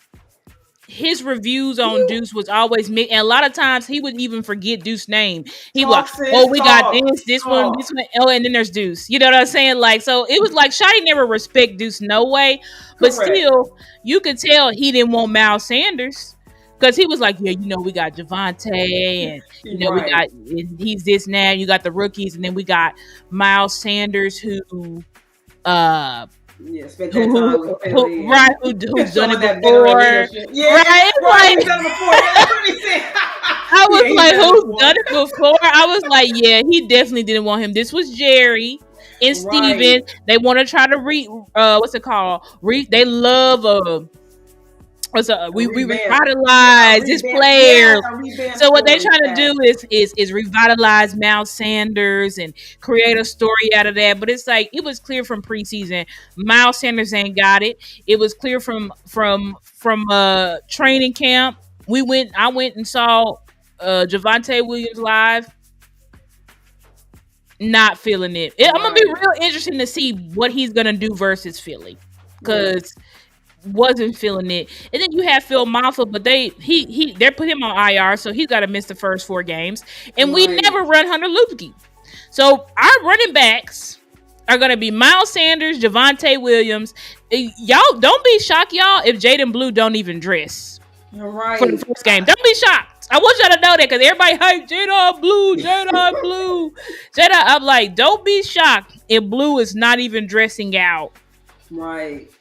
his reviews on Deuce was always me, and a lot of times he would even forget Deuce's name. He was, oh, we got this one, oh, and then there's Deuce. You know what I'm saying? Like, so it was like Shotty never respect Deuce, no way. But Correct. still, you could tell he didn't want Miles Sanders because he was like, yeah, you know, we got Javonte, and you know, we got, and he's this now. You got the rookies, and then we got Miles Sanders who spent that time with Philly. Right, who's done it before. Right, he's done it before. That's what he said. I was like, who's done it before? I was like, yeah, he definitely didn't want him. This was Jerry and Steven. They want to try to what's it called? They love we revitalize this player. So what they're trying to do is revitalize Miles Sanders and create a story out of that. But it's like it was clear from preseason, Miles Sanders ain't got it. It was clear from training camp. I went and saw Javonte Williams live. Not feeling it. I'm gonna be real interested to see what he's gonna do versus Philly because. Wasn't feeling it, and then you have Phil Maffa, but they put him on IR, so he's got to miss the first 4 games, and we never run Hunter Luepke. So our running backs are gonna be Miles Sanders, Javonte Williams. Y'all don't be shocked, y'all, if Jaden Blue don't even dress for the first game. Don't be shocked. I want y'all to know that because everybody hype Jaden Blue. I'm like, don't be shocked if Blue is not even dressing out.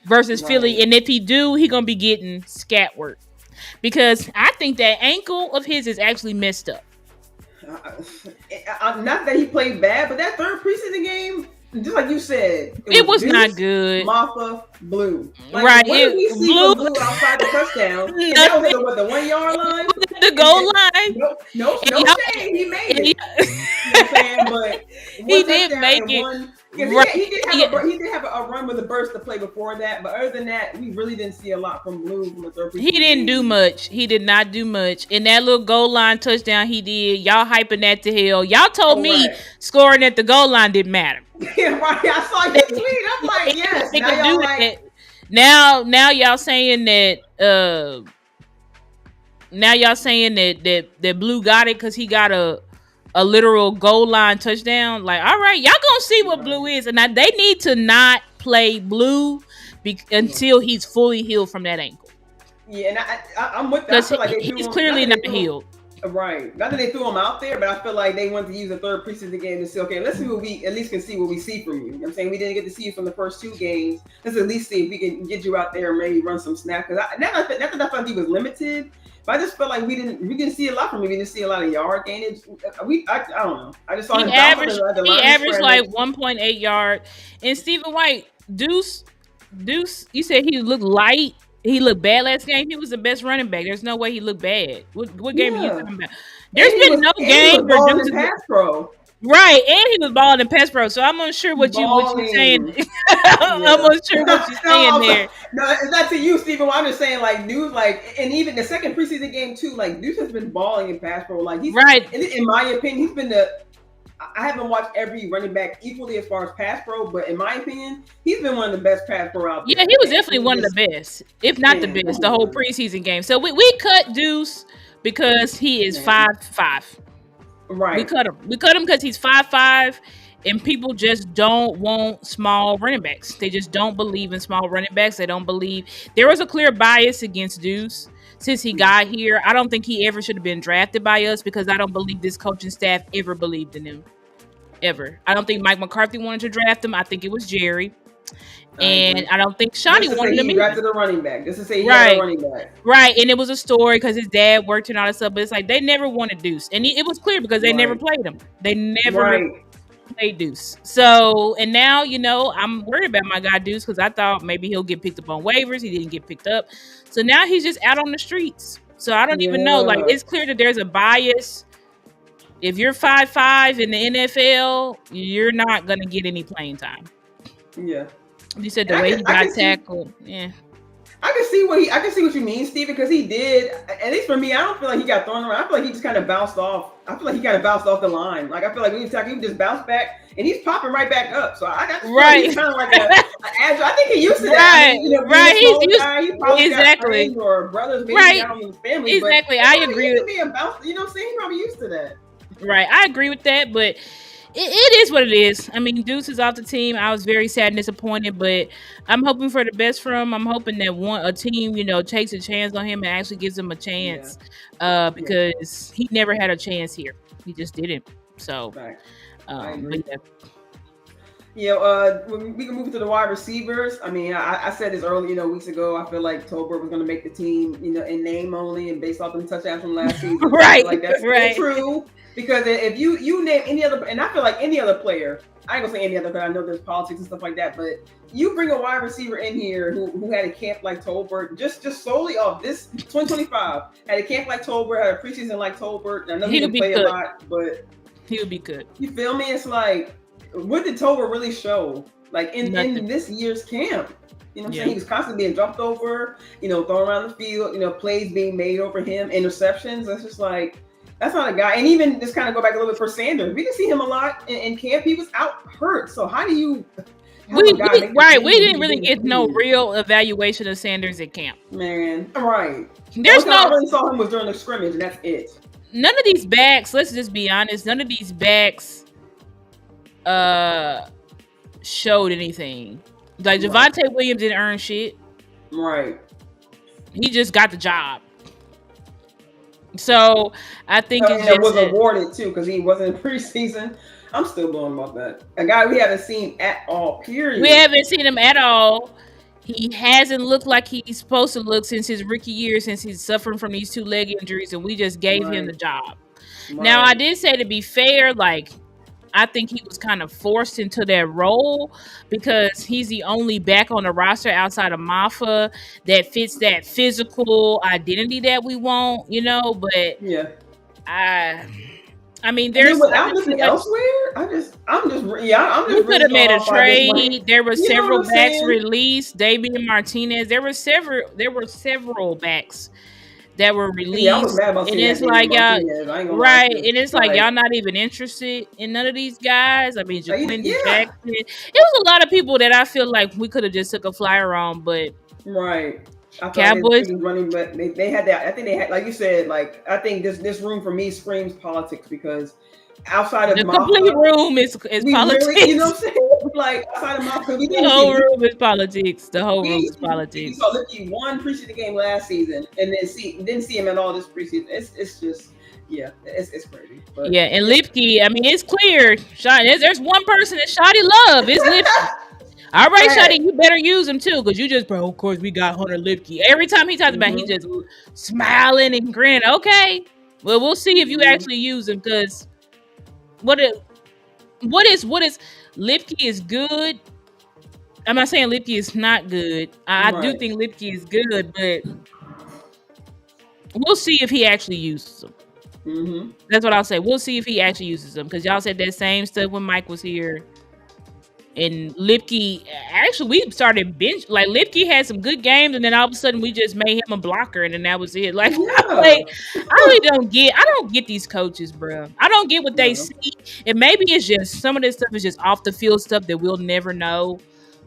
Versus Philly, and if he do, he gonna be getting scat work because I think that ankle of his is actually messed up. Not that he played bad, but that third preseason game, just like you said, it was Deuce, not good. Maffa, Blue, right? What did we see Blue outside the touchdown? And that was at the 1 yard line, the goal line. No shame. He made it. You know what I'm saying? But he did make it. He did have a run with a burst to play before that, but other than that, we really didn't see a lot from Blue from the third. He didn't do much. He did not do much. And that little goal line touchdown he did, y'all hyping that to hell. Y'all told me scoring at the goal line didn't matter. Yeah, right. I saw your tweet. I'm like, yes. Now y'all like, now y'all saying that that Blue got it because he got a literal goal line touchdown. Like, all right, y'all gonna see what Blue is, and now they need to not play Blue until he's fully healed from that ankle. Yeah, and I'm with that. I feel like he's clearly not healed. Right. Not that they threw him out there, but I feel like they wanted to use the third preseason game to say, okay, let's see what we at least can see what we see from you. You know what I'm saying? We didn't get to see you from the first 2 games. Let's at least see if we can get you out there and maybe run some snaps. Because not that I thought he was limited, but I just felt like we didn't see a lot from him. We didn't see a lot of yard gainage. I don't know. I just saw him averaged like 1.8 yard. And Stephen White, Deuce, you said he looked light. He looked bad last game. He was the best running back. There's no way he looked bad. What game are you talking about? There's been no game where Deuce pass pro. Right, and he was balling in pass pro, so I'm unsure what you're saying. I'm unsure what you're saying there. No, it's not to you, Stephen. I'm just saying, like, Deuce, like, and even the second preseason game too, like, Deuce has been balling in pass pro. Like, he's right. In my opinion, he's been I haven't watched every running back equally as far as pass pro, but in my opinion, he's been one of the best pass pro out there. Yeah, he was definitely one of the best, if not the best, the whole preseason game. So we cut Deuce because he is 5'5". Right. We cut him because he's 5'5", and people just don't want small running backs. They just don't believe in small running backs. They don't believe. There was a clear bias against Deuce since he got here. I don't think he ever should have been drafted by us because I don't believe this coaching staff ever believed in him. Ever. I don't think Mike McCarthy wanted to draft him. I think it was Jerry. And I don't think Shotty wanted him. He drafted a running back. Just to say he had a running back. Right. And it was a story because his dad worked and all that stuff. But it's like they never wanted Deuce. And it was clear because they never played him. They never played Deuce. So, and now, I'm worried about my guy Deuce because I thought maybe he'll get picked up on waivers. He didn't get picked up. So now he's just out on the streets. So I don't even know. Like, it's clear that there's a bias. If you're 5'5" in the NFL, you're not gonna get any playing time. Yeah. You said the way he got tackled. Yeah. I can see what you mean, Steven, because he did. At least for me, I don't feel like he got thrown around. I feel like he just kind of bounced off. I feel like he kind of bounced off the line. Like, I feel like when he's talking, he just bounced back, and he's popping right back up. So I got right. He's kind of like an agile. I think he used to that. Right, I mean, right. He's used guy, he probably exactly. got friends or brothers, maybe right. down in his family. Exactly, But I agree with me about. You know, what I'm saying, he probably used to that. Right, I agree with that, but it is what it is. I mean, Deuce is off the team. I was very sad and disappointed, but I'm hoping for the best for him. I'm hoping that a team, takes a chance on him and actually gives him a chance, because he never had a chance here. He just didn't. So, I agree. We can move to the wide receivers. I mean, I said this early, weeks ago. I feel like Tolbert was going to make the team, in name only and based off the touchdowns from last season. right, like that's true. Because if you name any other, and I feel like any other player, I ain't gonna say any other, because I know there's politics and stuff like that, but you bring a wide receiver in here who had a camp like Tolbert, just solely off this 2025, had a camp like Tolbert, had a preseason like Tolbert. I know he didn't play a lot, but he would be good. You feel me? It's like, what did Tolbert really show? Like in this year's camp? You know what I'm saying? He was constantly being jumped over, thrown around the field, plays being made over him, interceptions. That's just like, that's not a guy. And even just kind of go back a little bit for Sanders. We didn't see him a lot in camp. He was out hurt. So how do you... We didn't really get no real evaluation of Sanders at camp. Man, right. There's I really saw him was during the scrimmage, and that's it. None of these backs, let's just be honest, none of these backs showed anything. Like, Javonte Williams didn't earn shit. Right. He just got the job. So I think it was awarded too, because he wasn't in preseason. I'm still blown about that. A guy we haven't seen at all, period. We haven't seen him at all. He hasn't looked like he's supposed to look since his rookie year, since he's suffering from these 2 leg injuries, and we just gave him the job. Now, I did say, to be fair, like, I think he was kind of forced into that role because he's the only back on the roster outside of Mafa that fits that physical identity that we want, but I mean, there's without looking elsewhere. I'm just we could have made a trade. There were several backs released. Davian Martinez. There were several backs that were released. I was mad about and it's like y'all, right? And it's like y'all not even interested in none of these guys. I mean, Jaquincy Jackson. It was a lot of people that I feel like we could have just took a flyer on, but Cowboys running, but they had that. I think they had, like you said, like I think this room for me screams politics, because outside of the complete room is politics. Really, you know what I'm saying? Like outside of Mafa, the whole room is politics. The whole room is politics. We saw Lipke one preseason game last season, and then didn't see him at all this preseason. It's just it's crazy. But and Lipke, I mean, it's clear. There's one person that Shotty love. It's Lipke. All right, Shotty, you better use him too, because you just, bro, of course we got Hunter Lipke. Every time he talks about, he just smiling and grinning. Okay, well, we'll see if you actually use him, because what is Lipke is good. I'm not saying Lipke is not good. I do think Lipke is good, but we'll see if he actually uses them. That's what I'll say. We'll see if he actually uses them, because y'all said that same stuff when Mike was here. And Lipke, actually, we started bench. Like, Lipke had some good games, and then all of a sudden, we just made him a blocker, and then that was it. Like, I really don't get these coaches, bro. I don't get what they see. And maybe it's just some of this stuff is just off the field stuff that we'll never know.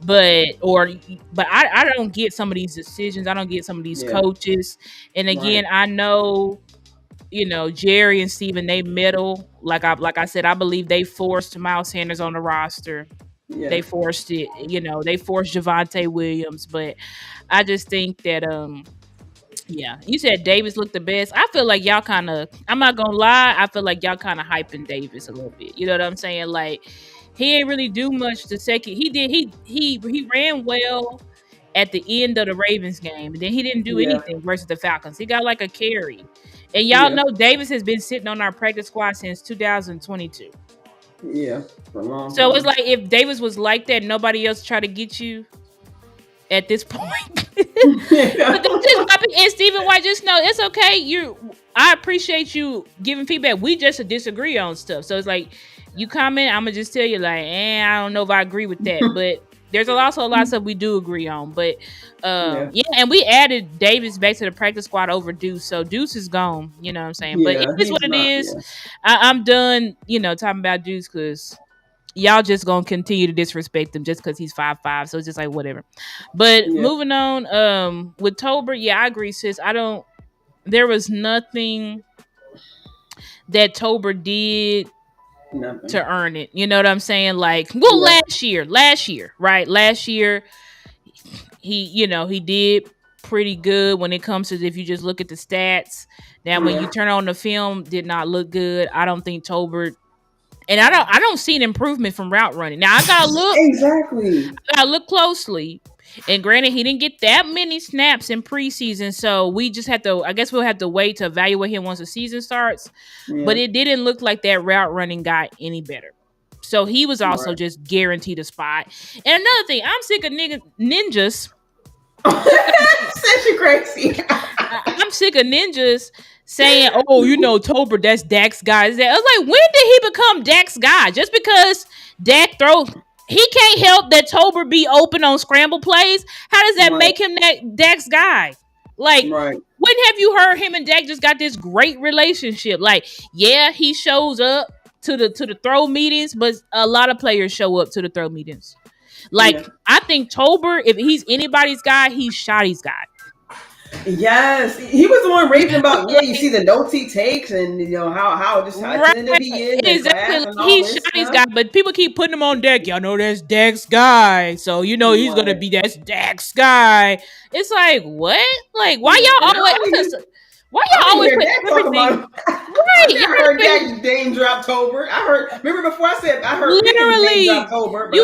But I don't get some of these decisions. I don't get some of these coaches. And again, I know, Jerry and Steven, they meddle. Like I said, I believe they forced Miles Sanders on the roster. Yeah. They forced it, they forced Javonte Williams, but I just think that, you said Davis looked the best. I feel like y'all kind of, I'm not gonna lie, I feel like y'all kind of hyping Davis a little bit. You know what I'm saying? Like, he ain't really do much the second. He ran well at the end of the Ravens game, and then he didn't do anything versus the Falcons. He got like a carry. And y'all know Davis has been sitting on our practice squad since 2022. Yeah, for a long time. So it's like, if Davis was like that, nobody else try to get you at this point. But that's just and Stephen White, just know it's okay. I appreciate you giving feedback. We just disagree on stuff. So it's like you comment, I'm gonna just tell you like, I don't know if I agree with that. But there's also a lot of stuff we do agree on. But yeah, and we added Davis back to the practice squad over Deuce. So Deuce is gone. You know what I'm saying? But it is what it is. I'm done, talking about Deuce because y'all just gonna continue to disrespect him just because he's 5'5". So it's just like whatever. But moving on, with Tolbert, yeah, I agree, sis. There was nothing that Tolbert did to earn it. You know what I'm saying? Like, well, last year, right? Last year, he did pretty good when it comes to if you just look at the stats. Now, when you turn on the film, did not look good. I don't think Tolbert. And I don't see an improvement from route running. Now I gotta look exactly. I gotta look closely. And granted, he didn't get that many snaps in preseason, so we just have to. I guess we'll have to wait to evaluate him once the season starts. But it didn't look like that route running got any better. So he was also just guaranteed a spot. And another thing, I'm sick of ninjas. Said you crazy. I'm sick of ninjas saying, "Oh, Tolbert, that's Dak's guy." I was like, when did he become Dak's guy? Just because Dak throws, he can't help that Tolbert be open on scramble plays. How does that make him Dak's guy? Like, when have you heard him and Dak just got this great relationship? Like, yeah, he shows up to the throw meetings, but a lot of players show up to the throw meetings. Like, I think Tolbert, if he's anybody's guy, he's Shotty's guy. Yes, he was the one raving about. Yeah, you see the notes he takes, and how attentive he is. Exactly, he's Shotty's guy, but people keep putting him on Dak. Y'all know that's Dak's guy, so he's gonna be that's Dak's guy. It's like what? Like why y'all always? Why y'all always put everything? Right, I heard Dak name drop Tolbert. Remember before I heard literally name drop Tolbert, but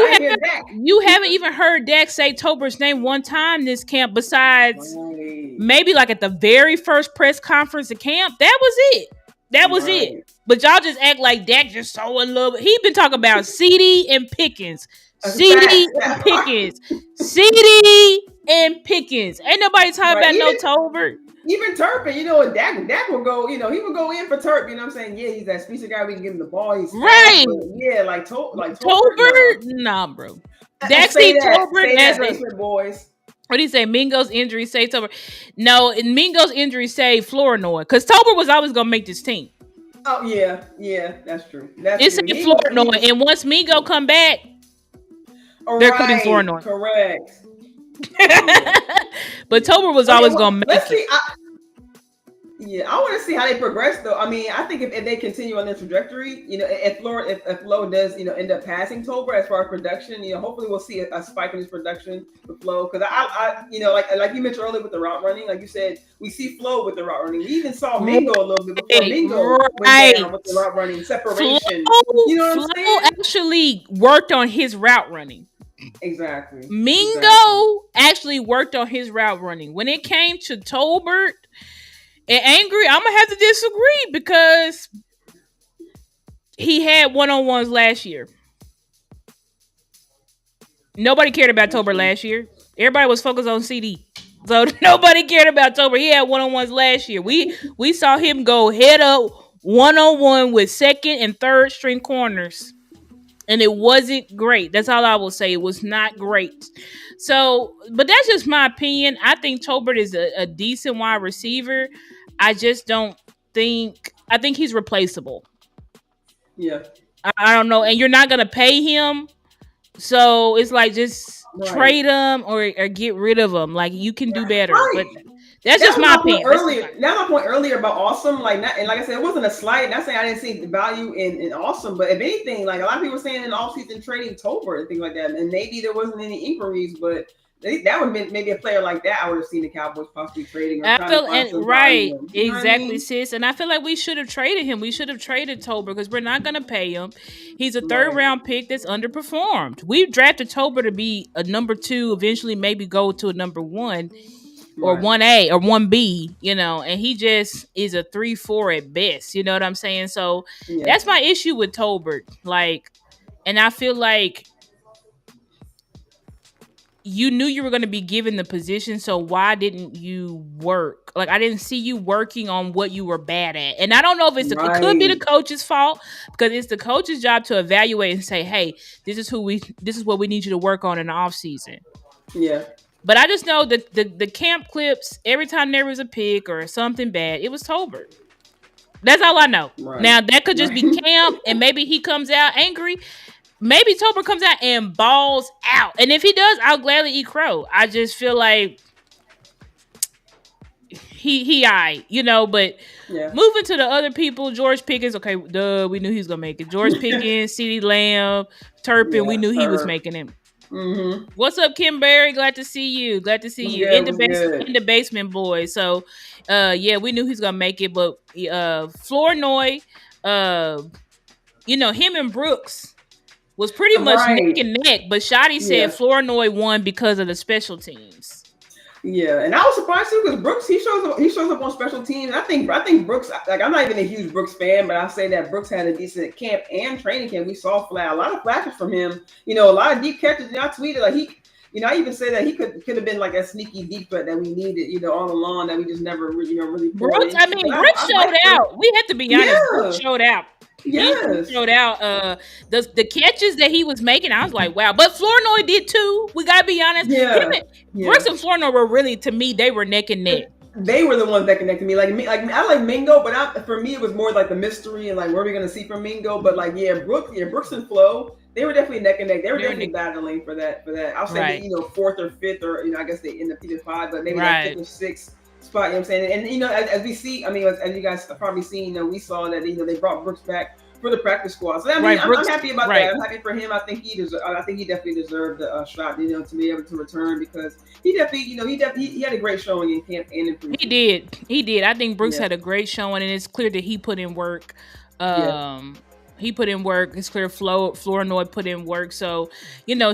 you haven't even heard Dak say Tolbert's name one time this camp besides maybe like at the very first press conference of camp. That was it. But y'all just act like Dak just so in love. He been talking about CD and Pickens. CD and Pickens. Ain't nobody talking about no Tolbert. Even Turpin, Dak will go, he would go in for Turp, you know what I'm saying? Yeah, he's that speedster guy, we can give him the ball. He's right. Fast, yeah, like Tolbert? Nah, bro. Dak see Tolbert as basement boys. What do you say? Mingo's injury saved Tolbert. No, Mingo's injury saved Flournoy because Tolbert was always going to make this team. Oh, yeah, that's true. It's saved Flournoy, and once Mingo come back, they're cutting Flournoy. Correct. But Tolbert was always going to make it. I want to see how they progress, though. I mean, I think if they continue on their trajectory, if Flo does, end up passing Tolbert as far as production, hopefully we'll see a spike in his production with Flo. Because I like you mentioned earlier with the route running, like you said, we see Flo with the route running. We even saw Mingo a little bit before Mingo went down with the route running separation. Flo actually worked on his route running. Exactly. Mingo actually worked on his route running. When it came to Tolbert and Angry, I'm gonna have to disagree because he had one-on-ones last year. Nobody cared about Tolbert last year. Everybody was focused on CD. So nobody cared about Tolbert. He had one-on-ones last year. We saw him go head up one-on-one with second and third string corners. And it wasn't great. That's all I will say. It was not great. So, but that's just my opinion. I think Tolbert is a decent wide receiver. I just don't think... I think he's replaceable. Yeah. I don't know. And you're not going to pay him. So, it's like just trade him or get rid of him. Like, you can do better. Right. But that's just my opinion. That's my point earlier about Awesome. Like I said, it wasn't a slight. Not saying I didn't see the value in Awesome, but if anything, like a lot of people were saying in offseason trading Tolbert and things like that, and maybe there wasn't any inquiries, but that would have been maybe a player like that. I would have seen the Cowboys possibly trading. Exactly, sis. And I feel like we should have traded him. We should have traded Tolbert because we're not going to pay him. He's a third round pick that's underperformed. We drafted Tolbert to be a number 2, eventually maybe go to a number 1. Or 1A or 1B, and he just is a 3-4 at best. You know what I'm saying? So that's my issue with Tolbert. Like, and I feel like you knew you were going to be given the position, so why didn't you work? Like, I didn't see you working on what you were bad at. And I don't know if it could be the Right. coach's fault, because it's the coach's job to evaluate and say, hey, this is what we need you to work on in the off season. Yeah. But I just know that the camp clips, every time there was a pick or something bad, it was Tolbert. That's all I know. Right. Now, that could just be camp, and maybe he comes out angry. Maybe Tolbert comes out and balls out. And if he does, I'll gladly eat crow. I just feel like he but Yeah. moving to the other people, George Pickens, okay, we knew he was gonna make it. George Pickens, CeeDee Lamb, Turpin, we knew he was making it. Mm-hmm. What's up, Kim Berry? Glad to see you. Glad to see you in the basement, boys. So, we knew he's gonna make it, but Flournoy, him and Brooks was pretty much neck and neck. But Shotty said Flournoy won because of the special teams. Yeah, and I was surprised too because Brooks he shows up on special teams. I think Brooks, like, I'm not even a huge Brooks fan, but I'll say that Brooks had a decent camp and training camp. We saw a lot of flashes from him. A lot of deep catches. I tweeted like he. I even say that he could have been like a sneaky deep threat that we needed, all along that we just never really. Brooks, Brooks showed out. We have to be honest. Brooks showed out. Yes. He showed out the catches that he was making. I was like, wow. But Flournoy did too. We gotta be honest. Brooks and Flournoy were really, to me, they were neck and neck. They were the ones that connected me. Like I like Mingo, but for me it was more like the mystery and like what are we gonna see from Mingo. But like Brooks and Flo, they were definitely neck and neck. They were definitely battling for that. I'll say fourth or fifth, or I guess they end up either five, but maybe like fifth or sixth spot. You know what I'm saying? And as we see, as you guys have probably seen, we saw that they brought Brooks back for the practice squad. So I'm happy about that. I'm happy for him. I think he definitely deserved a shot, to be able to return, because he definitely, he had a great showing in camp and in preseason. He did. I think Brooks had a great showing, and it's clear that he put in work. He put in work. It's clear Flournoy put in work. So,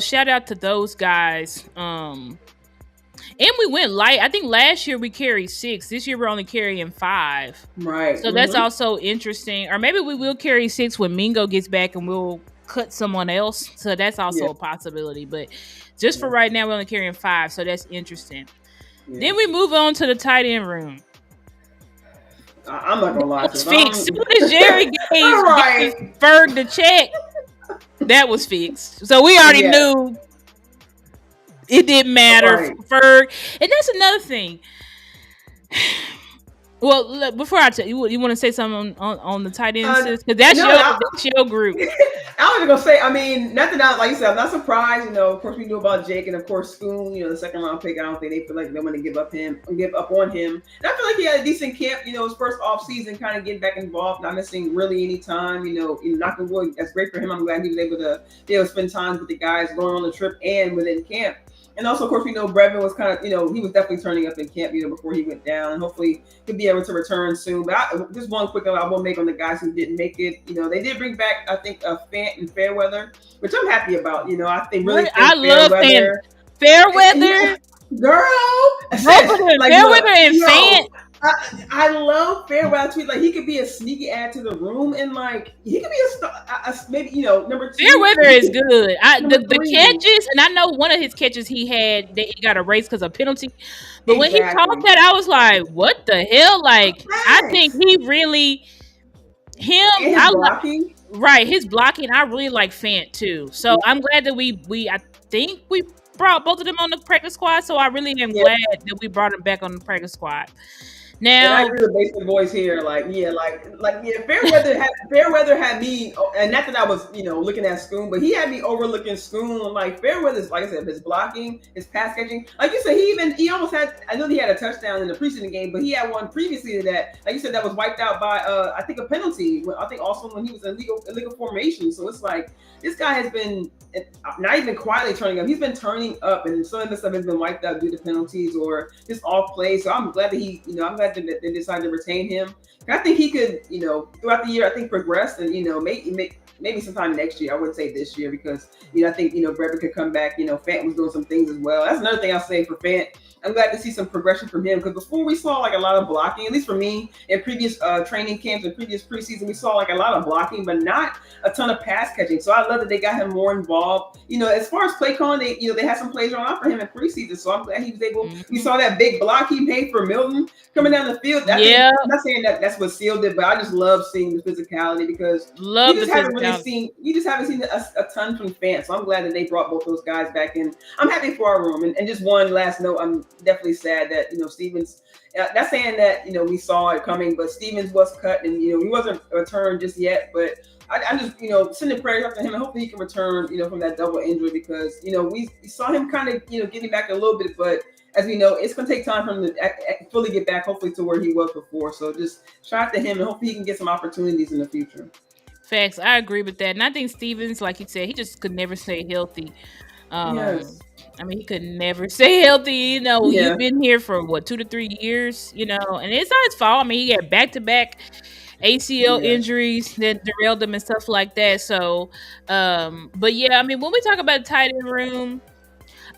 shout out to those guys. And we went light. I think last year we carried 6. This year we're only carrying 5. Right. So that's also interesting. Or maybe we will carry 6 when Mingo gets back and we'll cut someone else. So that's also a possibility. But just for right now, we're only carrying 5. So that's interesting. Yeah. Then we move on to the tight end room. I'm not gonna lie. It was fixed. As soon as Jerry gave Ferg the check, that was fixed. So we already knew it didn't matter for Ferg. And that's another thing. Well, before I tell you, you want to say something on the tight ends? Because that's your group. I was going to say, nothing else. Like you said, I'm not surprised. Of course, we knew about Jake, and of course, Schoon, the second round pick. I don't think they feel like they want to give up on him. And I feel like he had a decent camp. His first off season, kind of getting back involved, not missing really any time. Knocking wood, that's great for him. I'm glad he was able to spend time with the guys going on the trip and within camp. And also, of course, we know Brevin was kind of, he was definitely turning up in camp, before he went down. And hopefully he'll be able to return soon. But just one quick note I will make on the guys who didn't make it. They did bring back, I think, Fant and Fairweather, which I'm happy about. I think I love Fairweather. Girl. Fairweather and Fant. I love Fairweather. Tweet like he could be a sneaky add to the room, and like he could be a star. Maybe number 2. Fairweather is good. The catches, and I know one of his catches he had they got erased because of penalty. But when he caught that, I was like, "What the hell?" Like I think he really blocking. Right, his blocking. I really like Fant too. So I'm glad that I think we brought both of them on the practice squad. So I really am glad that we brought them back on the practice squad. Now, and I agree with basement boys here. Fairweather had me, and not that I was, looking at Schoon, but he had me overlooking Schoon. Like Fairweather's, like I said, his blocking, his pass catching. Like you said, he almost had. I know he had a touchdown in the preseason game, but he had one previously to that. Like you said, that was wiped out by, I think, a penalty. I think also when he was in illegal formation. So it's like this guy has been not even quietly turning up. He's been turning up, and some of this stuff has been wiped out due to penalties or just off plays. So I'm glad that I'm glad that they decided to retain him. I think he could, throughout the year, I think progress and, maybe sometime next year. I wouldn't say this year because, I think, Brevin could come back. Fant was doing some things as well. That's another thing I'll say for Fant. I'm glad to see some progression from him because before we saw like a lot of blocking, at least for me, in previous training camps and previous preseason, we saw like a lot of blocking, but not a ton of pass catching. So I love that they got him more involved. As far as play calling, they had some plays on for him in preseason. So I'm glad he was able. We saw that big block he made for Milton coming down the field. I'm not saying that that's what sealed it, but I just love seeing the physicality because we just haven't seen a ton from fans. So I'm glad that they brought both those guys back in. I'm happy for our room. And just one last note, I'm definitely sad that Stevens. Not saying that we saw it coming, but Stevens was cut and he wasn't returned just yet. But I just sending prayers up to him and hopefully he can return from that double injury because we saw him kind of getting back a little bit, but as we know, it's going to take time for him to fully get back, hopefully to where he was before. So just shout out to him and hopefully he can get some opportunities in the future. Facts, I agree with that, and I think Stevens, like you said, he just could never stay healthy. Yes. I mean, he could never stay healthy. You've been here for 2 to 3 years. And it's not his fault. I mean, he had back-to-back ACL injuries that derailed him and stuff like that. So, but yeah, I mean, when we talk about the tight end room,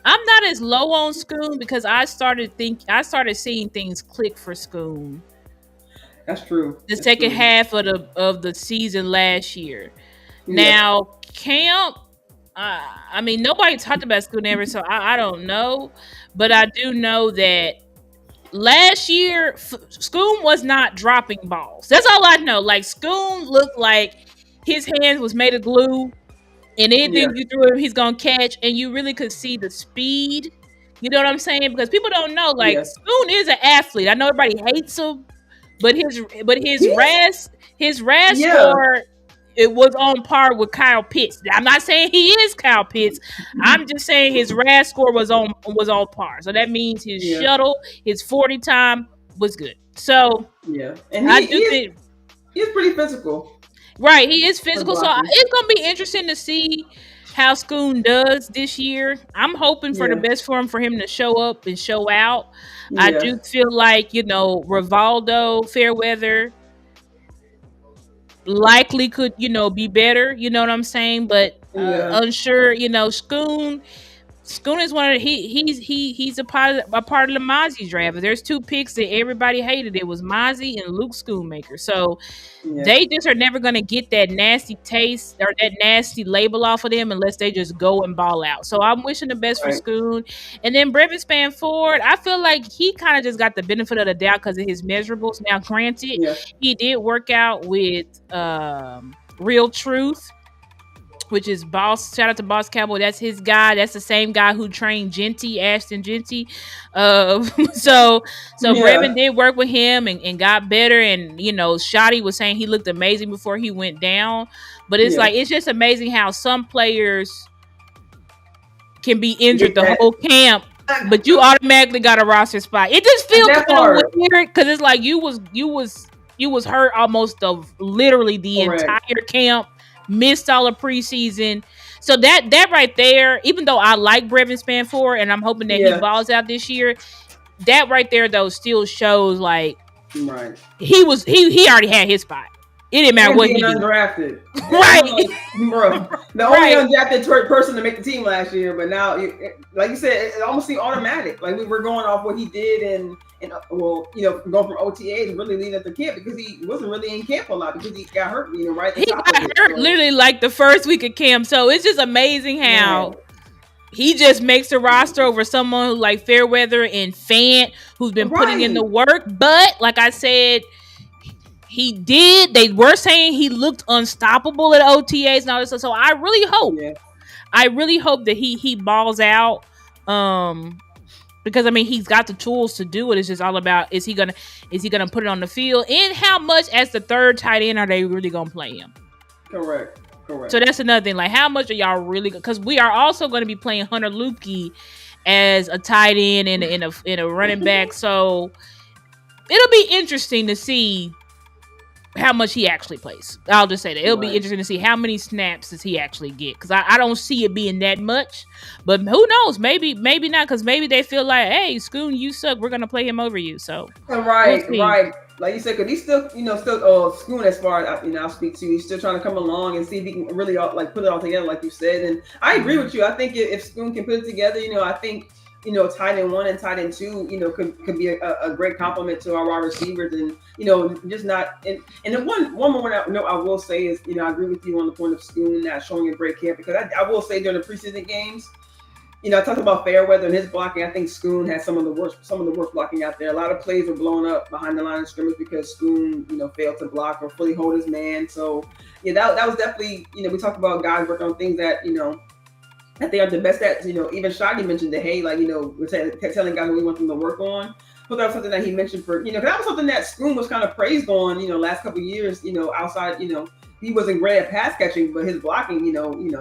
I'm not as low on Schoon because I started seeing things click for Schoon. That's true. The second half of the season last year. Now, Camp. I mean, nobody talked about Schoon ever, so I don't know. But I do know that last year, Schoon was not dropping balls. That's all I know. Like, Schoon looked like his hands was made of glue, and anything you threw him, he's going to catch, and you really could see the speed. You know what I'm saying? Because people don't know, like, Schoon is an athlete. I know everybody hates him, but his RAS score, it was on par with Kyle Pitts. I'm not saying he is Kyle Pitts. I'm just saying his RAS score was on par. So that means his shuttle, his 40 time was good. So and I do think he's pretty physical. Right, he is physical. So it's gonna be interesting to see how Schoon does this year. I'm hoping for the best for him to show up and show out. I do feel like Rivaldo Fairweather likely could be better, you know what I'm saying, but unsure. Schoon is one of he's a part of the Mozzie draft. There's 2 picks that everybody hated. It was Mozzie and Luke Schoonmaker. So they just are never going to get that nasty taste or that nasty label off of them unless they just go and ball out. So I'm wishing the best for Schoon. And then Brevin Spanford, I feel like he kind of just got the benefit of the doubt because of his measurables. Now, granted, he did work out with Real Truth, which is Boss. Shout out to Boss Cowboy. That's his guy. That's the same guy who trained Ashton Genty. So Brevin did work with him and got better. And Shotty was saying he looked amazing before he went down. But it's like it's just amazing how some players can be injured the whole camp, but you automatically got a roster spot. It just feels kind of weird because it's like you was hurt almost of literally the entire camp. Missed all of preseason. So that right there, even though I like Brevin Spanford and I'm hoping that he balls out this year, that right there though still shows like he already had his spot. It didn't matter what he did. Undrafted. Right. Bro. The only undrafted person to make the team last year, but now like you said, it almost seemed automatic. Like we were going off what he did and going from OTAs and really leading up to camp because he wasn't really in camp a lot because he got hurt, right? He got hurt literally like the first week of camp. So it's just amazing how he just makes the roster over someone who like Fairweather and Fant, who's been putting in the work. But like I said, they were saying he looked unstoppable at OTAs and all this stuff. So I really hope that he balls out. Because I mean he's got the tools to do it. It's just all about is he gonna put it on the field and how much as the third tight end are they really gonna play him? Correct. So that's another thing. Like how much are y'all really? Because we are also going to be playing Hunter Lupke as a tight end and a running back. So it'll be interesting to see how much he actually plays. I'll just say that. It'll be interesting to see how many snaps does he actually get. Because I don't see it being that much. But who knows? Maybe not. Because maybe they feel like, hey, Schoon, you suck. We're going to play him over you. So right. Like you said, because he's still Schoon as far as I'll speak to. He's still trying to come along and see if he can really put it all together, like you said. And I agree with you. I think if Schoon can put it together, I think tight end 1 and tight end 2, could be a great compliment to our wide receivers, and just not. And the one more note I will say is, I agree with you on the point of Schoon not showing a great camp, because I will say during the preseason games, I talked about Fairweather and his blocking. I think Schoon had some of the worst blocking out there. A lot of plays were blown up behind the line of scrimmage because Schoon, failed to block or fully hold his man. So that was definitely, we talked about guys working on things that that they are the best at. Even Shadi mentioned that, hey, like, we're telling guys what we want them to work on. But that was something that he mentioned for, because that was something that Schoon was kind of praised on, last couple of years, outside, he wasn't great at pass catching, but his blocking,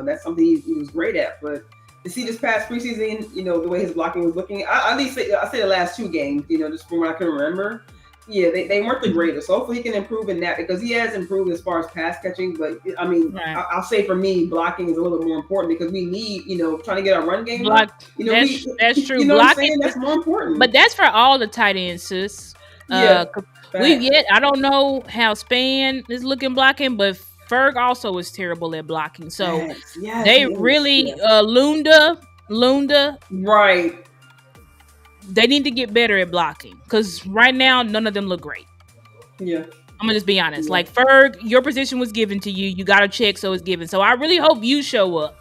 that's something he was great at. But to see this past preseason, the way his blocking was looking, I say the last 2 games, just from what I can remember, they weren't the greatest. So hopefully he can improve in that, because he has improved as far as pass catching. But I mean, right. I'll say for me, blocking is a little more important, because we need, trying to get our run game up. That's true. Blocking, that's more important. But that's for all the tight ends, sis. I don't know how Span is looking blocking, but Ferg also is terrible at blocking. So they really Lunda, right. They need to get better at blocking, because right now none of them look great. Yeah, I'm gonna just be honest. Like, Ferg, your position was given to you. You got a check, so it's given. So I really hope you show up,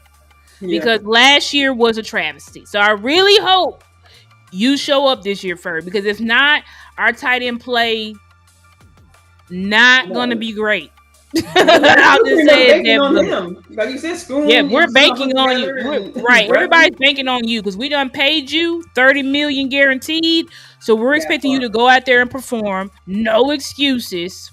because last year was a travesty. So I really hope you show up this year, Ferg, because if not, our tight end play not gonna be great. I'll just say it on him. Like you said, Schoon. Yeah, we're banking on you. Right. Everybody's banking on you, because we done paid you $30 million guaranteed. So we're expecting you to go out there and perform. No excuses.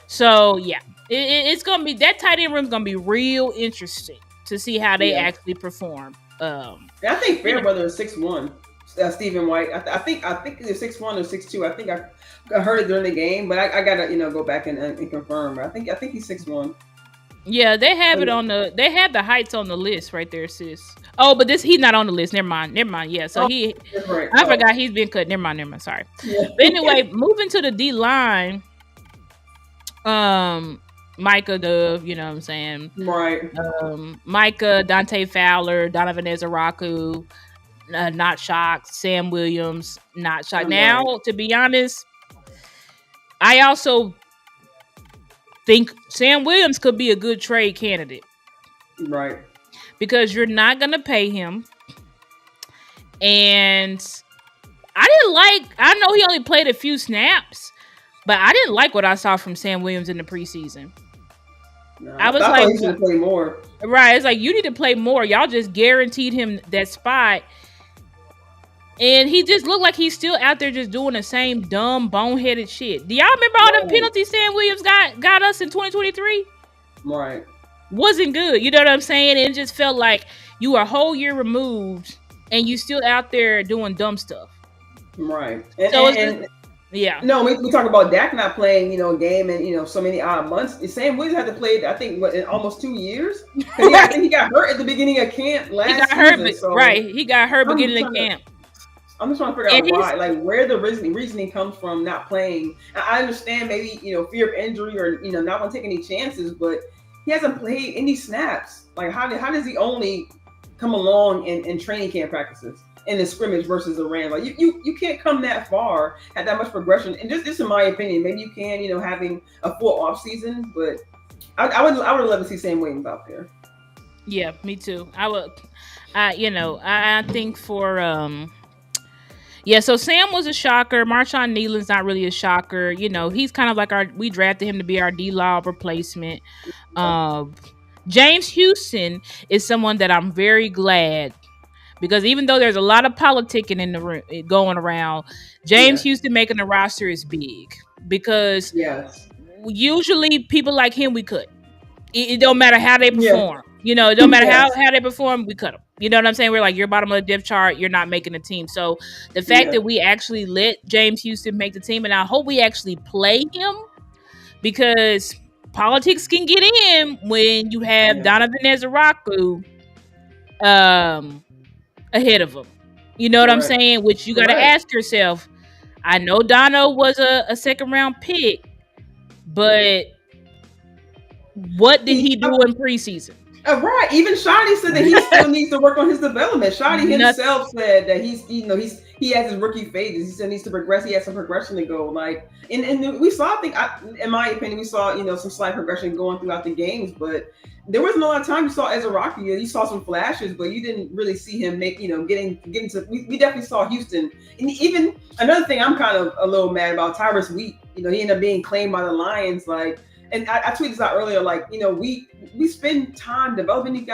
So yeah, it's gonna be, that tight end room is gonna be real interesting to see how they actually perform. I think Fairweather is 6'1". Stephen White. I think it's 6'1" or 6'2". I think I heard it during the game, but I gotta go back and confirm. But I think he's 6'1". Yeah, they have they have the heights on the list right there, sis. Oh, but he's not on the list. Never mind. Yeah, so I forgot he's been cut. Never mind. Sorry. Yeah. But anyway, moving to the D line. Micah Dove, you know what I'm saying? Right. Micah, Dante Fowler, Donovan Ezaraku, not shocked. Sam Williams, not shocked. Now, to be honest, I also think Sam Williams could be a good trade candidate. Right. Because you're not going to pay him. And I know he only played a few snaps, but I didn't like what I saw from Sam Williams in the preseason. No, I was like, he should play more. Right. It's like, you need to play more. Y'all just guaranteed him that spot. And he just looked like he's still out there just doing the same dumb, boneheaded shit. Do y'all remember all them penalties Sam Williams got us in 2023? Right. Wasn't good. You know what I'm saying? It just felt like you were a whole year removed and you still out there doing dumb stuff. Right. Yeah. No, we talk about Dak not playing, a game in, so many odd months. Sam Williams had to play, I think, in almost 2 years? I think he got hurt at the beginning of camp last season. Right. He got hurt beginning of camp. I'm just trying to figure out why, like, where the reasoning comes from not playing. I understand maybe, fear of injury or, not want to take any chances, but he hasn't played any snaps. Like, how does he only come along in training camp practices in the scrimmage versus the Rams? Like, you can't come that far at that much progression. And just in my opinion, maybe you can, having a full off season, but I would love to see Sam Williams out there. Yeah, me too. I would. I think for yeah, so Sam was a shocker. Marshawn Nealon's not really a shocker. He's kind of like we drafted him to be our D-Law replacement. James Houston is someone that I'm very glad, because even though there's a lot of politicking in the room going around, James Houston making the roster is big, because usually people like him, we cut. It don't matter how they perform. It don't matter how they perform, we cut them. You know what I'm saying? We're like, you're bottom of the depth chart, you're not making the team. So the fact that we actually let James Houston make the team, and I hope we actually play him, because politics can get in when you have Donovan Ezaraku ahead of him. You know what I'm saying? Which you got to ask yourself. I know Dono was a second round pick, but what did he do in preseason? Right. Even Shotty said that he still needs to work on his development. Shotty himself said that he has his rookie phases. He still needs to progress. He has some progression to go. Like, and we saw, in my opinion, we saw some slight progression going throughout the games, but there wasn't a lot of time you saw as a Rocky. You saw some flashes, but you didn't really see him getting to. We definitely saw Houston, and even another thing I'm kind of a little mad about, Tyrus Wheat. He ended up being claimed by the Lions, like. And I tweeted this out earlier, like, we spend time developing these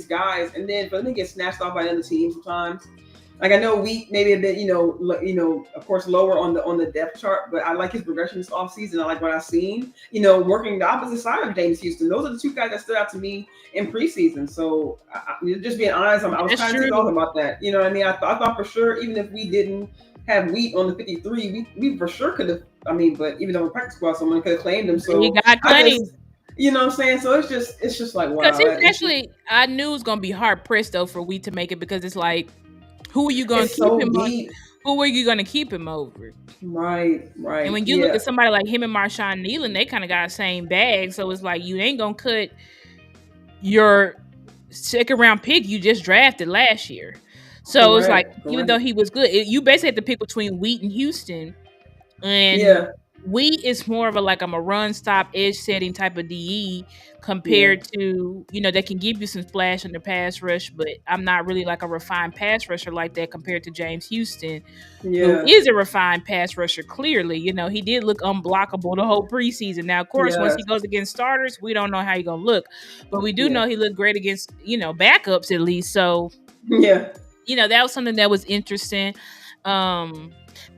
guys, and then for them to get snatched off by another team sometimes. Like, I know we maybe a bit, of course, lower on the depth chart, but I like his progression this offseason. I like what I've seen, working the opposite side of James Houston. Those are the two guys that stood out to me in preseason. So just being honest, I was kind of talking about that. You know what I mean? I thought for sure, even if we didn't have Wheat on the 53, we for sure could have. I mean, but even though we're practice squad, someone could have claimed him. So he got claimed. You know what I'm saying? So it's just like, wow. Because he's actually, I knew it was going to be hard pressed though for Wheat to make it, because it's like, who are you going to keep him on? Who are you going to keep him over? Right. And when you look at somebody like him and Marshawn Nealon, they kind of got the same bag. So it's like, you ain't going to cut your second round pick you just drafted last year. So it's like, even though he was good, you basically have to pick between Wheat and Houston. And Wheat is more of a run stop edge setting type of DE compared to, they can give you some splash in the pass rush, but I'm not really like a refined pass rusher like that compared to James Houston, who is a refined pass rusher. Clearly, he did look unblockable the whole preseason. Now, of course, once he goes against starters, we don't know how he's gonna look, but we do know he looked great against, backups at least. So that was something that was interesting.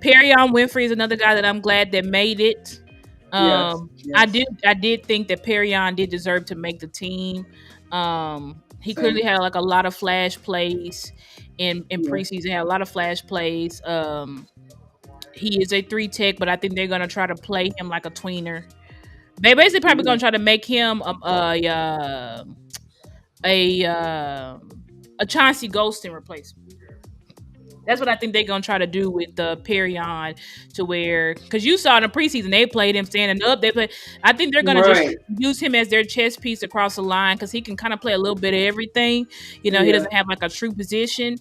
Perion Winfrey is another guy that I'm glad that made it. I did think that Perion did deserve to make the team. He clearly had a lot of flash plays in preseason. Had a lot of flash plays. He is a 3 tech, but I think they're gonna try to play him like a tweener. They basically probably gonna try to make him a Chauncey Golston replacement. That's what I think they're going to try to do with Perion, to where, because you saw in the preseason, they played him standing up. I think they're going to just use him as their chess piece across the line, because he can kind of play a little bit of everything. He doesn't have a true position.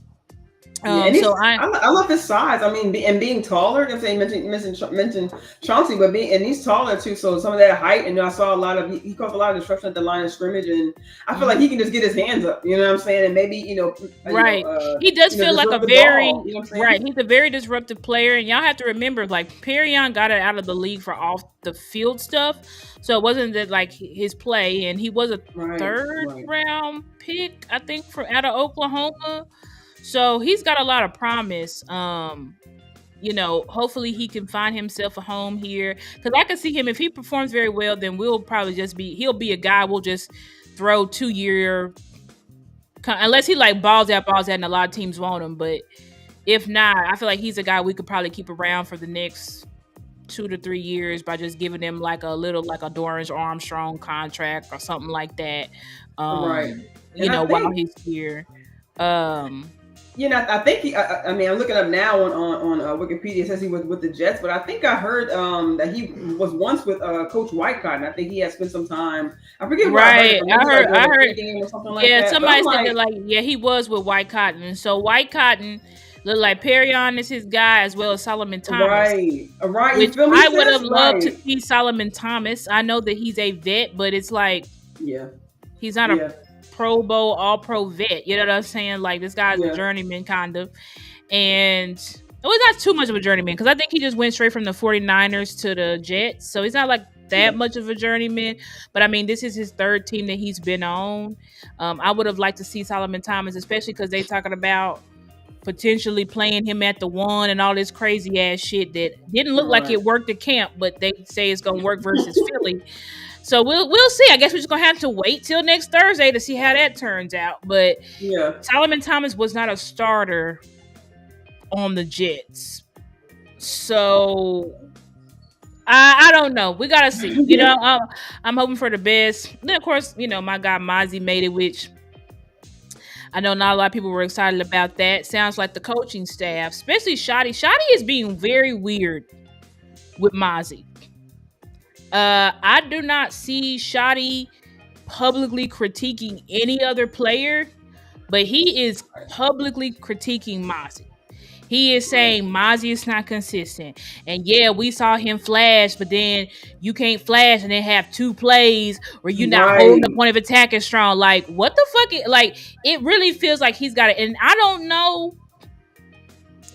So I love his size. I mean, and being taller. I'm saying mentioned Chauncey, but he's taller too. So some of that height, and I saw he caused a lot of disruption at the line of scrimmage, and I feel like he can just get his hands up. You know what I'm saying? And maybe he does feel like a very He's a very disruptive player, and y'all have to remember, Perion got it out of the league for off the field stuff, so it wasn't that his play, and he was a third round pick, I think, out of Oklahoma. So he's got a lot of promise. Hopefully he can find himself a home here, because I can see him, if he performs very well, then we'll probably he'll be a guy we'll just throw 2-year, unless he balls out and a lot of teams want him. But if not, I feel like he's a guy we could probably keep around for the next 2 to 3 years by just giving him a little a Dorrance Armstrong contract or something like that. While he's here. I think I'm looking up now on Wikipedia. It says he was with the Jets, but I think I heard that he was once with Coach Whitecott, and I think he had spent some time. I forget. Right, I heard. Or something like that. Somebody said that he was with Whitecott, and so Whitecott looked like Perion is his guy, as well as Solomon Thomas. Right. Which I would have loved to see Solomon Thomas. I know that he's a vet, but it's he's not a Pro Bowl, all pro vet. You know what I'm saying? This guy's a journeyman kind of. And it was not too much of a journeyman, because I think he just went straight from the 49ers to the Jets. So he's not that much of a journeyman. But I mean, this is his third team that he's been on. I would have liked to see Solomon Thomas, especially because they talking about potentially playing him at the 1 and all this crazy ass shit that didn't look like it worked at camp, but they say it's going to work versus Philly. So we'll see. I guess we're just gonna have to wait till next Thursday to see how that turns out. But Solomon Thomas was not a starter on the Jets, so I don't know. We gotta see. I'm hoping for the best. Then of course, my guy Mozzie made it, which I know not a lot of people were excited about. That sounds like the coaching staff, especially Shotty. Shotty is being very weird with Mozzie. I do not see Shotty publicly critiquing any other player, but he is publicly critiquing Mozzie. He is saying Mozzie is not consistent. And yeah, we saw him flash, but then you can't flash and then have 2 plays where you're not holding the point of attack as strong. Like, what the fuck? Like, it really feels like he's got it. And I don't know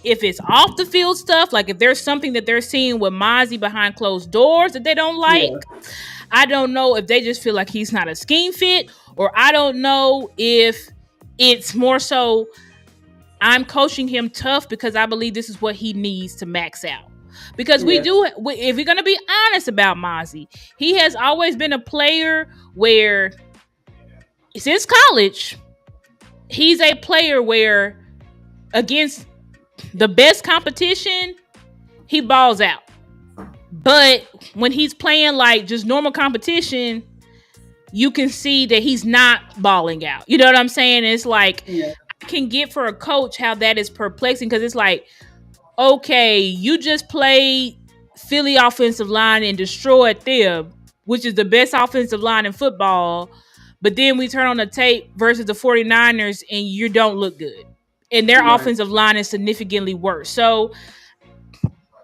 if it's off the field stuff, like if there's something that they're seeing with Mozzie behind closed doors that they don't like. Yeah. I don't know if they just feel like he's not a scheme fit, or I don't know if it's more so I'm coaching him tough because I believe this is what he needs to max out. Because if we're going to be honest about Mozzie, he has always been a player where, since college, he's a player where against the best competition, he balls out. But when he's playing like just normal competition, you can see that he's not balling out. You know what I'm saying? It's like, I can get for a coach how that is perplexing, because it's like, okay, you just played Philly offensive line and destroyed them, which is the best offensive line in football. But then we turn on the tape versus the 49ers and you don't look good. And their offensive line is significantly worse. So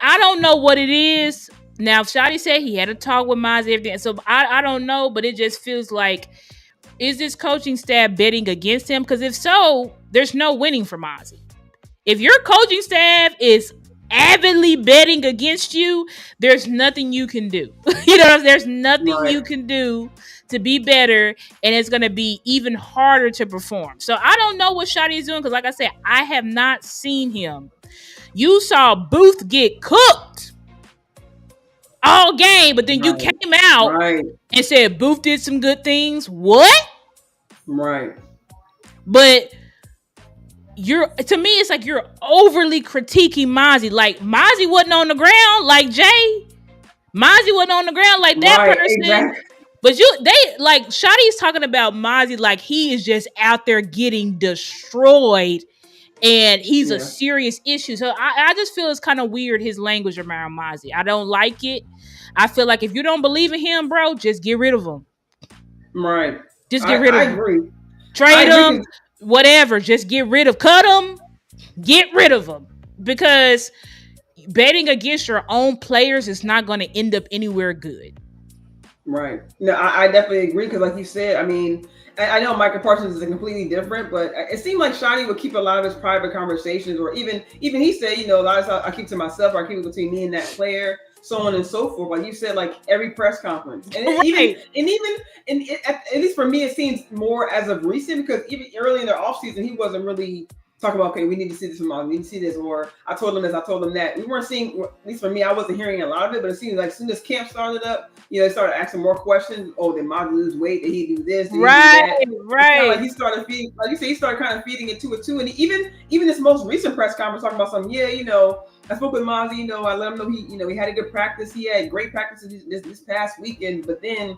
I don't know what it is. Now, Shotty said he had a talk with Mozzie, everything. So I don't know, but it just feels like, is this coaching staff betting against him? Because if so, there's no winning for Mozzie. If your coaching staff is avidly betting against you, there's nothing you can do. You know, there's nothing you can do to be better, and it's going to be even harder to perform. So I don't know what Shotty is doing, because like I said, I have not seen him. You saw Booth get cooked all game, but then you came out and said Booth did some good things. What? Right. But to me, it's like you're overly critiquing Mozzie. Like, Mozzie wasn't on the ground like Jay. Mozzie wasn't on the ground like that person. Exactly. But Shotty's talking about Mozzie like he is just out there getting destroyed and he's a serious issue. So I just feel it's kind of weird, his language around Mozzie. I don't like it. I feel like if you don't believe in him, bro, just get rid of him. Right. Just get rid of him. I agree. Trade him, whatever. Just cut him, get rid of him. Because betting against your own players is not going to end up anywhere good. Right. No, I definitely agree, because like you said, I mean, I know Michael Parsons is completely different, but it seemed like Shotty would keep a lot of his private conversations, or even he said, a lot of times I keep to myself, or I keep it between me and that player, so on and so forth. Like you said, like every press conference, and at least for me, it seems more as of recent, because even early in their offseason, he wasn't really talking about, okay, we need to see this from Mozzie, we need to see this, or I told them this, I told them that. We weren't seeing, at least for me, I wasn't hearing a lot of it, but it seemed like as soon as camp started up, they started asking more questions. Oh, did Mozzie lose weight? Did he do this? Did he do that? Right. Like he started feeding, like you said, he started kind of feeding it to it too. And even this most recent press conference talking about something. I spoke with Mozzie. I let him know he had a good practice. He had great practices this past weekend, but then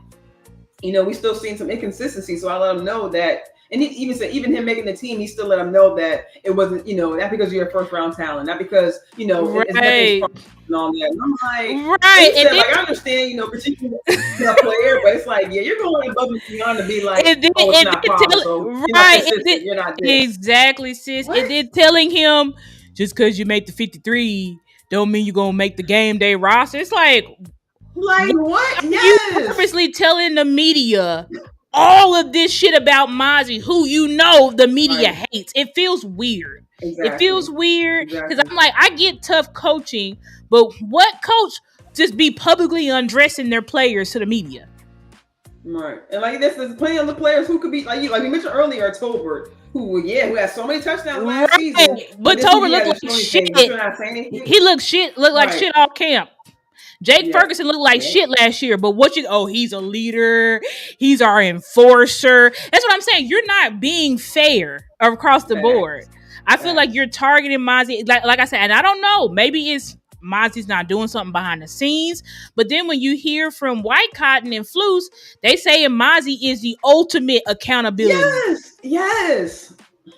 we still seen some inconsistency. So I let him know that. And he even said, even him making the team, he still let him know that it wasn't, not because you're a first round talent, not because, it's nothing and all that. And I'm like, I understand, particularly a player, but it's like, you're going above and beyond to be like, it's not possible. You're not this. Exactly, sis. What? And then telling him, just because you make the 53, don't mean you're going to make the game day roster. It's like what? Yes. You purposely telling the media all of this shit about Mozzie, who the media hates. It feels weird. Exactly. It feels weird because I'm like, I get tough coaching, but what coach just be publicly undressing their players to the media? Right. And like there's plenty of the players who could be like we mentioned earlier, Tolbert, who had so many touchdowns last season. But Tolbert looked like shit. He looked like shit all camp. Jake Ferguson looked like shit last year, but he's a leader. He's our enforcer. That's what I'm saying. You're not being fair across the board. I feel like you're targeting Mozzie. Like I said, and I don't know, maybe it's Mozzie's not doing something behind the scenes, but then when you hear from White Cotton and Flus, they say Mozzie is the ultimate accountability. Yes.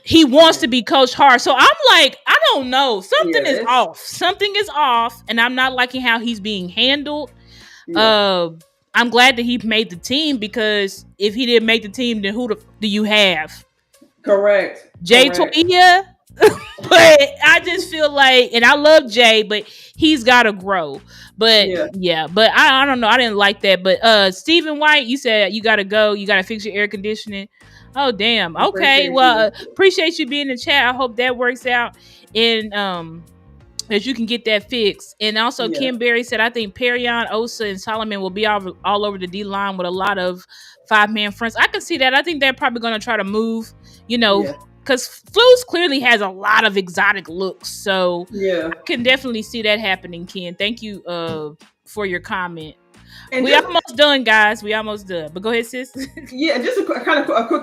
He wants to be coached hard. So I'm like, I don't know. Something is off. Something is off. And I'm not liking how he's being handled. Yeah. I'm glad that he made the team, because if he didn't make the team, then who do you have? Correct. Jay Toia? But I just feel like, and I love Jay, but he's got to grow. But yeah, but I don't know. I didn't like that. But Stephen White, you said you got to go. You got to fix your air conditioning. Oh, damn. Okay. Well, appreciate you being in the chat. I hope that works out. And that you can get that fixed. And also, Kim Berry said, I think Perion, Osa, and Solomon will be all over the D line with a lot of 5-man fronts. I can see that. I think they're probably going to try to move, because Flus clearly has a lot of exotic looks. So I can definitely see that happening, Ken. Thank you for your comment. And we almost done, guys. We almost done. But go ahead, sis. Yeah, just a quick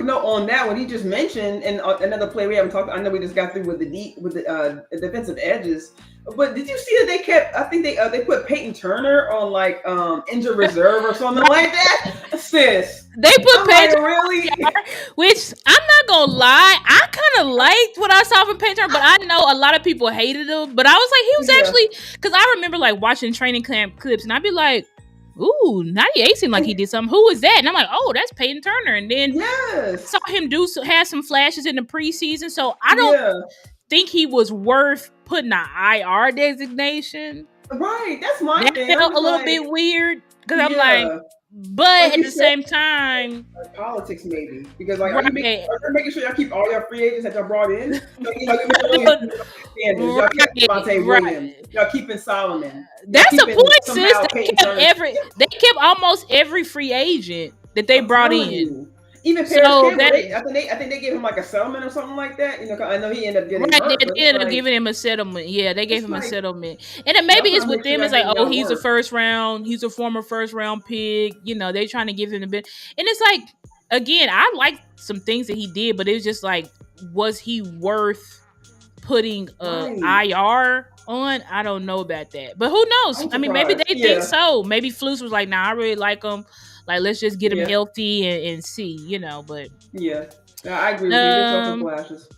note on that. What he just mentioned, and another play we haven't talked. I know we just got through with the defensive edges. But did you see that they kept? I think they put Peyton Turner on like injured reserve or something like that. Sis, they put Peyton really, which I'm not gonna lie, I kind of liked what I saw from Peyton Turner, but I know a lot of people hated him. But I was like, he was actually, because I remember like watching training camp clips, and I'd be like, ooh, 98 seemed like he did something. Who is that? And I'm like, oh, that's Peyton Turner. And then saw him had some flashes in the preseason. So I don't think he was worth putting an IR designation. Right, that's my thing. That felt a little bit weird, because I'm like, but at the same time, politics maybe, because like are you making sure y'all keep all your free agents that y'all brought in? Y'all kept Devontae Williams, y'all keeping Solomon. That's a point, sis. They kept almost every free agent that they brought in. Even Paris Campbell, I think they gave him like a settlement or something like that. I know he ended up getting hurt, they ended up giving him a settlement. Yeah, they gave him a settlement. And then maybe it's with them. It's like, oh, he's a former first round pick. They trying to give him a bit. And it's like, again, I like some things that he did, but it was just like, was he worth putting IR on? I don't know about that. But who knows? I mean, maybe they think so. Maybe Flus was like, nah, I really like him. Like, let's just get him healthy and see, but I agree with you. There's some flashes.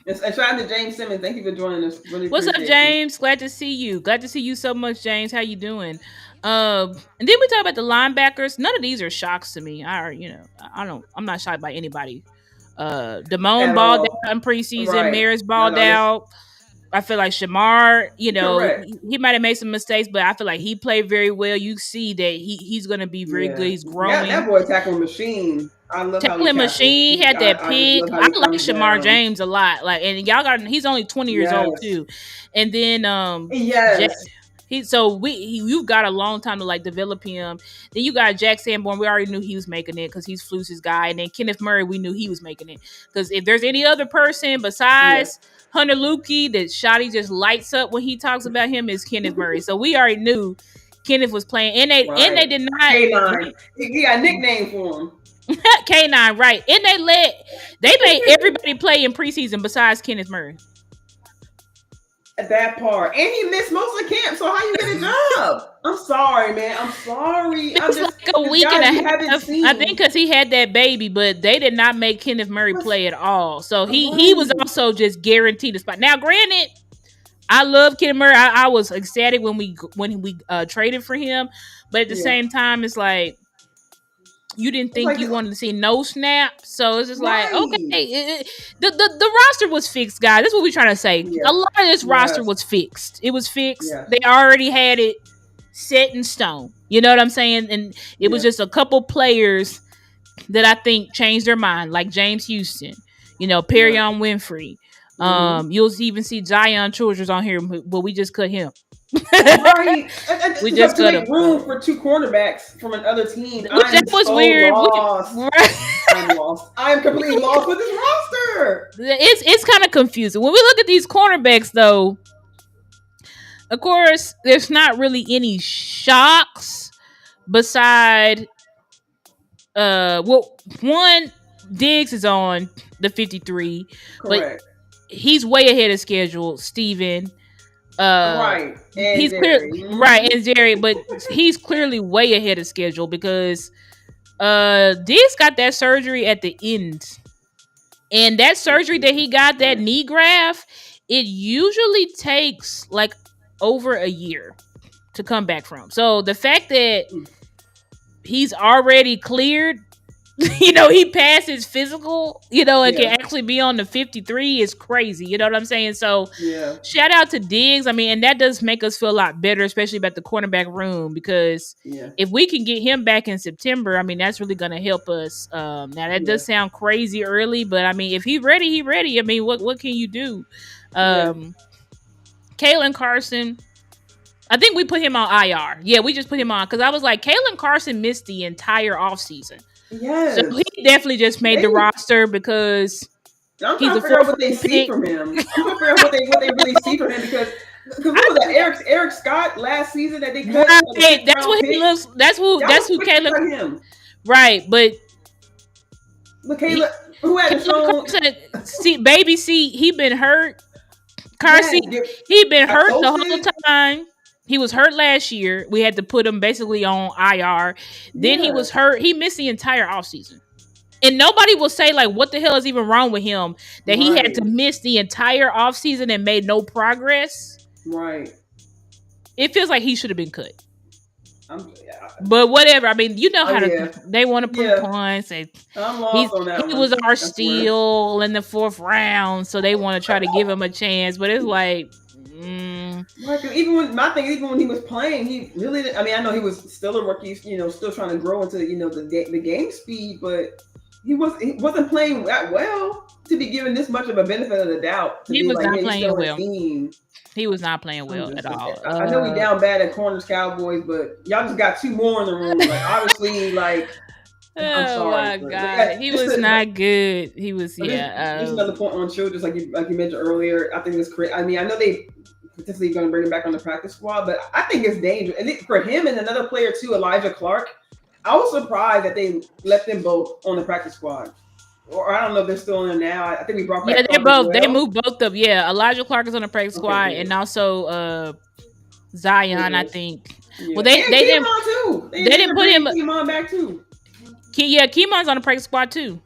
And shout out to James Simmons. Thank you for joining us. Really, what's up, James? Glad to see you. Glad to see you so much, James. How you doing? And then we talk about the linebackers. None of these are shocks to me. I'm not shocked by anybody. Damone balled out in preseason. Maris balled out. I feel like Shamar, he might have made some mistakes, but I feel like he played very well. You see that he's going to be very good. He's growing. That boy tackling machine. I love tackling machine. He had that pick. I like Shamar James a lot. Like, and he's only 20 years old too. And then you've got a long time to like develop him. Then you got Jack Sanborn. We already knew he was making it because he's Flus's guy. And then Kenneth Murray, we knew he was making it, because if there's any other person besides Hunter Lukey that Shotty just lights up when he talks about him, is Kenneth Murray. So we already knew Kenneth was playing, and they did not. K9. He got a nickname for him. K9, right? And they made everybody play in preseason besides Kenneth Murray. That part, and he missed most of the camp. So how you get a job? I'm sorry, man. I'm sorry. It was like a week and a half. I think because he had that baby, but they did not make Kenneth Murray play at all. So he was also just guaranteed a spot. Now, granted, I love Kenneth Murray. I was ecstatic when we traded for him, but at the same time, it's like, you didn't think you wanted to see no snap, so it's just like, okay, the roster was fixed, guys. That's what we're trying to say. A lot of this roster was fixed. It was fixed. They already had it set in stone. You know what I'm saying? And it was just a couple players that I think changed their mind, like James Houston, Perion Winfrey. You'll even see Zion Childress on here, but we just cut him. Right. We just got to make room for two cornerbacks from another team. That was weird. I'm lost. I'm completely lost with this roster. It's kind of confusing. When we look at these cornerbacks, though, of course, there's not really any shocks beside one, Diggs is on the 53. Correct. But he's way ahead of schedule, Steven. And Jerry, but he's clearly way ahead of schedule because Diggs got that surgery at the end, and that surgery that he got, that knee graft, it usually takes like over a year to come back from. So the fact that he's already cleared. He passed his physical, and can actually be on the 53 is crazy. You know what I'm saying? So shout out to Diggs. I mean, and that does make us feel a lot better, especially about the cornerback room, because if we can get him back in September, I mean, that's really going to help us. Now that does sound crazy early, but I mean, if he's ready, he ready. I mean, what can you do? Kalen Carson, I think we put him on IR. Yeah, we just put him on because I was like, Kalen Carson missed the entire offseason. Yes. So he definitely just made the roster because I'm trying to figure out what they see from him. I'm trying to figure out what they really see from him because what was that Eric Scott last season that they cut? Right, that's what he looks. That's who Kalen. Right, but Kalen, who had shown baby seat, he been hurt. Carson, he been hurt the whole time. He was hurt last year. We had to put him basically on IR. Then he was hurt. He missed the entire offseason. And nobody will say, like, what the hell is even wrong with him that he had to miss the entire offseason and made no progress. Right. It feels like he should have been cut. But whatever. I mean, you know how they want to put points. And I'm lost on that he was our steal in the 4th round, so they want to try to give him a chance. But it's like... Even when he was playing, he really didn't, I mean, I know he was still a rookie, still trying to grow into the game speed, but he wasn't playing that well to be given this much of a benefit of the doubt. He was not playing well. He was not playing well at all. I know we down bad at corners, Cowboys, but y'all just got 2 more in the room. Like, obviously, like. I'm sorry, my God, he was not good. He was There's another point on Childress, like you mentioned earlier. I think it's crazy. I mean, I know they potentially going to bring him back on the practice squad, but I think it's dangerous. And for him and another player too, Elijah Clark, I was surprised that they left them both on the practice squad. Or I don't know if they're still in there now. I think we brought back. Yeah, they're both. They moved both of. Yeah, Elijah Clark is on the practice squad, and also Zion. I think. Yeah. Well, they didn't. Too. They didn't put him. Kemon back too. Kemon's on the practice squad too.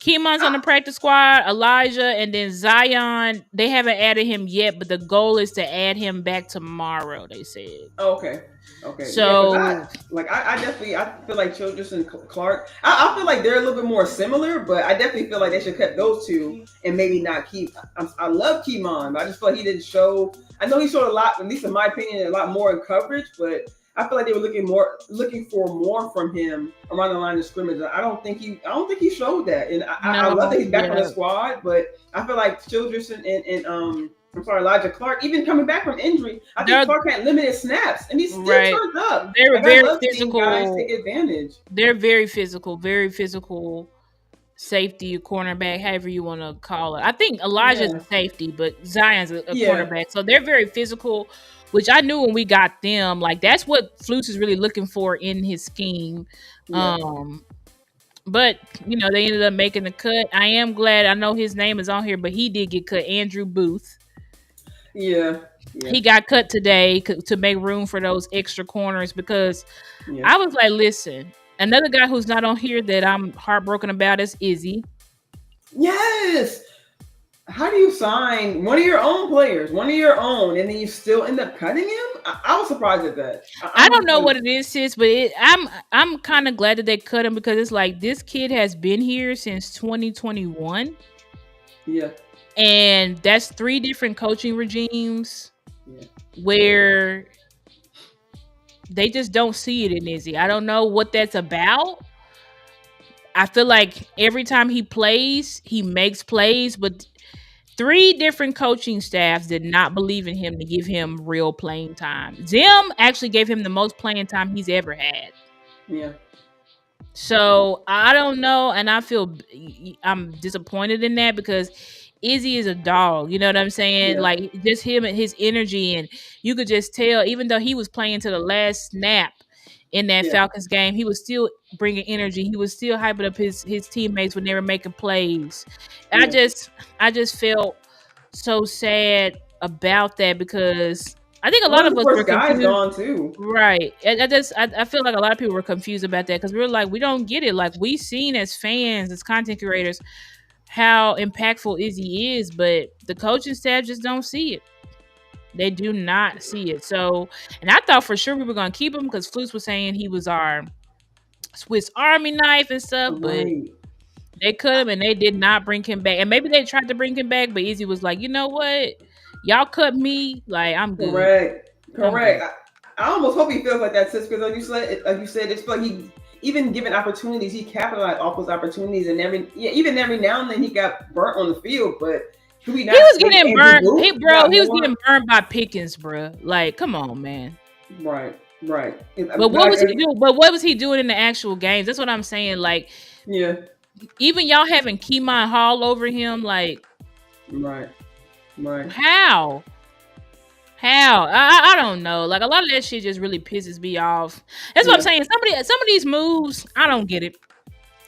Kemon's on the practice squad, Elijah, and then Zion. They haven't added him yet, but the goal is to add him back tomorrow. They said. Okay. So, I definitely feel like Childress and Clark. I feel like they're a little bit more similar, but I definitely feel like they should cut those two and maybe not keep. I love Kemon, but I just feel like he didn't show. I know he showed a lot, at least in my opinion, a lot more in coverage, but I feel like they were looking for more from him around the line of scrimmage. I don't think he showed that, and I love that he's back on the squad. But I feel like Childress and Elijah Clark, even coming back from injury, I think Clark had limited snaps, and he still turned up. They're very physical. Guys take advantage. They're very physical safety, cornerback, however you want to call it. I think Elijah's a safety, but Zion's a cornerback. So they're very physical, which I knew when we got them. Like, that's what Flus is really looking for in his scheme. Yeah. But, they ended up making the cut. I am glad. I know his name is on here, but he did get cut. Andrew Booth. Yeah. He got cut today to make room for those extra corners because I was like, listen, another guy who's not on here that I'm heartbroken about is Izzy. Yes. How do you sign one of your own players, and then you still end up cutting him? I was surprised at that. I don't know what it is, sis, but I'm kind of glad that they cut him because it's like this kid has been here since 2021. Yeah. And that's 3 different coaching regimes where they just don't see it in Izzy. I don't know what that's about. I feel like every time he plays, he makes plays, but 3 different coaching staffs did not believe in him to give him real playing time. Zim actually gave him the most playing time he's ever had. Yeah. So I don't know, and I'm disappointed in that because Izzy is a dog, you know what I'm saying? Yeah. Like, just him and his energy, and you could just tell, even though he was playing to the last snap in that Falcons game, he was still bringing energy. He was still hyping up his teammates when they were making plays. Yeah. I just felt so sad about that because I think a lot of us were confused. Gone too. Right. I feel like a lot of people were confused about that because we were like, we don't get it. Like, we seen as fans, as content creators, how impactful Izzy is, but the coaching staff just don't see it. They do not see it. So, and I thought for sure we were going to keep him because Flus was saying he was our Swiss Army knife and stuff, but Right. they cut him and they did not bring him back. And maybe they tried to bring him back, but Izzy was like, you know what? Y'all cut me, like I'm good. Correct. I'm good. I almost hope he feels like that, sis, because like you said, it's like he even given opportunities, he capitalized off those opportunities, and even every now and then he got burnt on the field. But do we not? He was see getting Andrew burnt. Booth He was more? getting burned by Pickens, bro. Like, come on, man. Right. But what was he doing? But what was he doing in the actual games? That's what I'm saying. Like, Yeah. even y'all having Keymon Hall over him, like, Right. how? I don't know. Like, a lot of that shit just really pisses me off. That's what I'm saying. Some of these moves, I don't get it.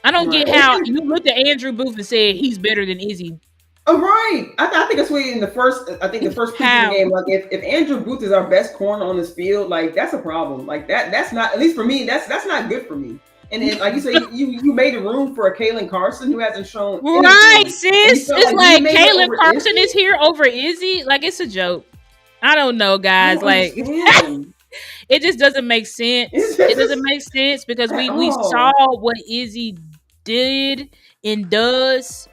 I don't get how you looked at Andrew Booth and said he's better than Izzy. Oh, right. I think that's what in the first. I think the first preseason game. Like if Andrew Booth is our best corner on this field, like that's a problem. Like that's not, at least for me. That's not good for me. And then, like you say, you made a room for a Kalen Carson who hasn't shown right, anything. sis. It's like Kalen Carson is here over Izzy. Like, it's a joke. I don't know, guys. Like, it just doesn't make sense. It doesn't make sense because we saw what Izzy did and does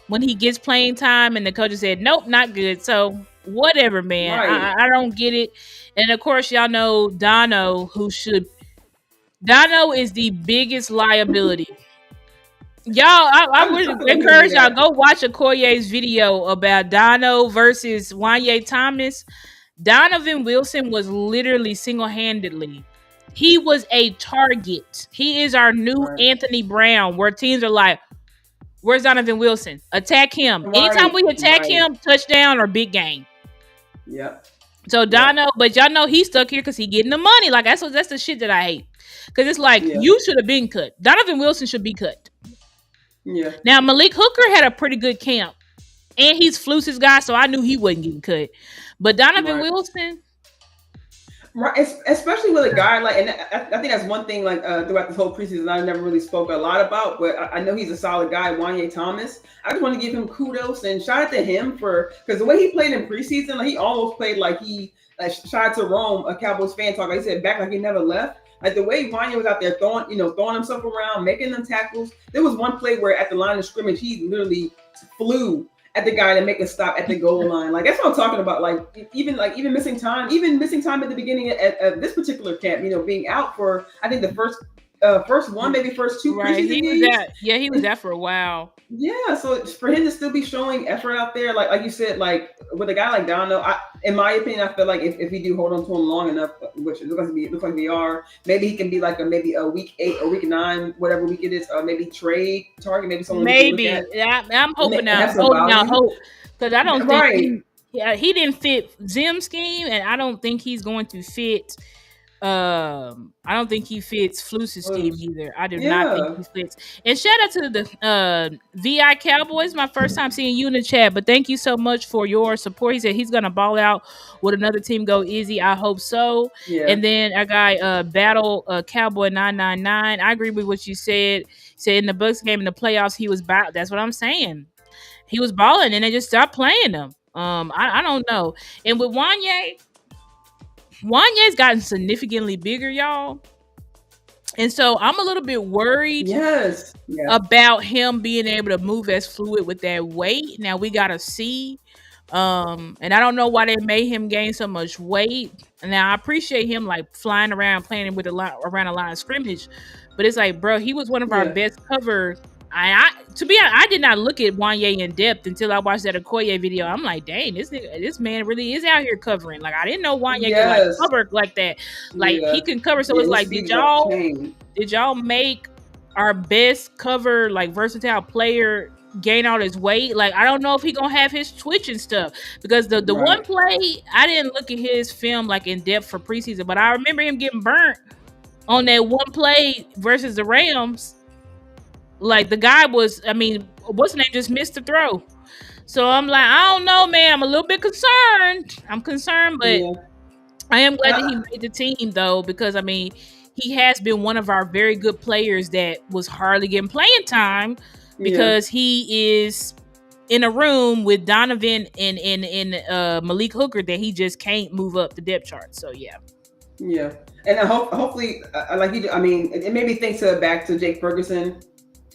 when he gets playing time, and the coach said, nope, not good. So whatever, man. Right. I don't get it. And of course, y'all know Dono is the biggest liability. Y'all, I would encourage y'all, go watch Okoye's video about Dono versus Wanye Thomas. Donovan Wilson was literally single-handedly. He was a target. He is our new Anthony Brown, where teams are like, where's Donovan Wilson? Attack him. Right. Anytime we attack him, touchdown or big game. Yeah. So Dono, but y'all know he's stuck here because he getting the money. Like, that's the shit that I hate. Because it's like, you should have been cut. Donovan Wilson should be cut. Yeah. Now, Malik Hooker had a pretty good camp. And he's Fluce's guy, so I knew he wasn't getting cut. But Donovan Wilson... Right, especially with a guy like, and I think that's one thing like throughout this whole preseason I never really spoke a lot about, but I know he's a solid guy, Wanye Thomas. I just want to give him kudos and shout out to him because the way he played in preseason, like, he almost played like shout out to Rome, a Cowboys fan talk. Like he said, back like he never left. Like the way Wanye was out there throwing himself around, making them tackles. There was one play where at the line of scrimmage, he literally flew at the guy to make a stop at the goal line. Like, that's what I'm talking about. Like even missing time at the beginning of this particular camp, being out for, I think the first one, maybe first two preseason games. He was out for a while. Yeah, so for him to still be showing effort out there, like you said, like with a guy like Dono, in my opinion, I feel like if we do hold on to him long enough, which it looks like we are, maybe he can be like maybe a week 8 or week 9, whatever week it is, maybe trade target, maybe someone. Maybe I'm hoping now, holding out hope, because I don't think he didn't fit Zim's scheme, and I don't think he's going to fit. I don't think he fits Fluce's scheme either. I do not think he fits. And shout out to the VI Cowboys. My first time seeing you in the chat, but thank you so much for your support. He said he's gonna ball out with another team. Go Izzy. I hope so. Yeah. And then our guy Battle Cowboy 999. I agree with what you said. Said in the Bucks game in the playoffs, he was about. That's what I'm saying. He was balling, and they just stopped playing him. I don't know. And with Wanye's gotten significantly bigger, y'all. And so I'm a little bit worried about him being able to move as fluid with that weight. Now we got to see. And I don't know why they made him gain so much weight. Now I appreciate him like flying around, playing with around a line of scrimmage. But it's like, bro, he was one of our best cover. To be honest, I did not look at Wanye in depth until I watched that Okoye video. I'm like, dang, this man really is out here covering. Like, I didn't know Wanye could like cover like that. Like he can cover. So it's like, did y'all make our best cover, like versatile player, gain all his weight? Like, I don't know if he gonna have his twitch and stuff, because the one play, I didn't look at his film like in depth for preseason, but I remember him getting burnt on that one play versus the Rams. Like, the guy was, what's his name, just missed the throw. So I'm like, I don't know, man. I'm a little bit concerned. I'm concerned, but I am glad that he made the team, though, because, he has been one of our very good players that was hardly getting playing time because he is in a room with Donovan and Malik Hooker that he just can't move up the depth chart. So, yeah. Yeah, and hopefully, like you do, I mean, it made me think back to Jake Ferguson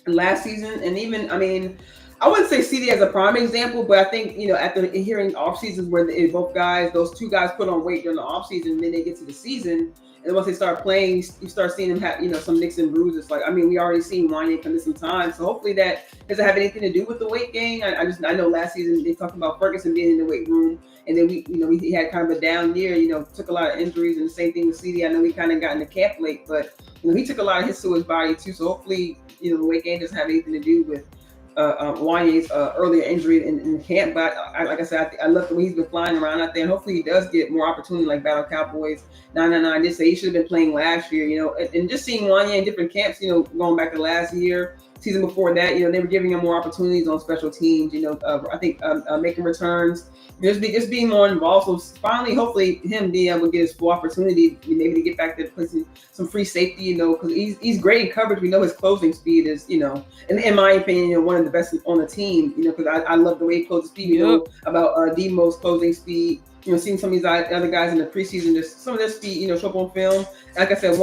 last season, and even I wouldn't say CD as a prime example, but I think after hearing off seasons where both guys, those two guys, put on weight during the off season, and then they get to the season, and once they start playing, you start seeing them have some nicks and bruises. Like we already seen Wanye come in some time, so hopefully that doesn't have anything to do with the weight gain. I know last season they talked about Ferguson being in the weight room, and then he had kind of a down year. Took a lot of injuries, and the same thing with CD. I know he kind of got in the camp late, but he took a lot of hits to his body too. So hopefully, the weight gain doesn't have anything to do with Wanye's earlier injury in camp. But like I said, I love the way he's been flying around out there, and hopefully he does get more opportunity like Battle Cowboys 999 did say he should have been playing last year. And just seeing Wanye in different camps, going back to last year, season before that, they were giving him more opportunities on special teams. I think making returns, just being more involved. So finally, hopefully, him being able to get his full opportunity, maybe to get back to playing some free safety. Because he's great in coverage. We know his closing speed is, in my opinion, one of the best on the team. Because I love the way he closes speed. About Demo's closing speed. Seeing some of these other guys in the preseason, just some of their speed, show up on film. Like I said,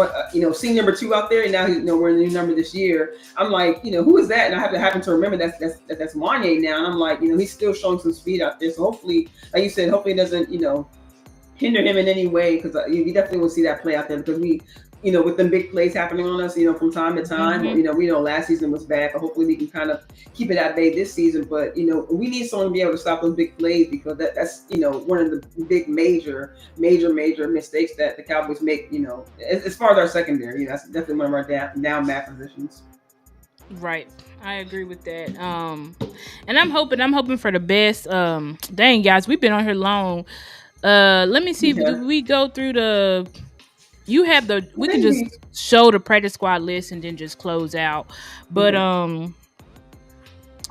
seeing number 2 out there, and now he's, we're in the new number this year. I'm like, who is that? And I happen to remember that's Wanye now. And I'm like, he's still showing some speed out there. So hopefully, like you said, hopefully it doesn't, hinder him in any way, because you definitely will see that play out there, because we, with them big plays happening on us, from time to time. Mm-hmm. We know last season was bad, but hopefully we can kind of keep it at bay this season. But we need someone to be able to stop those big plays, because that's one of the big major mistakes that the Cowboys make. As far as our secondary, that's definitely one of our down bad positions. Right. I agree with that. And I'm hoping for the best. Dang guys, we've been on here long. Let me see. Yeah. Do we go through we can just show the practice squad list and then just close out. But and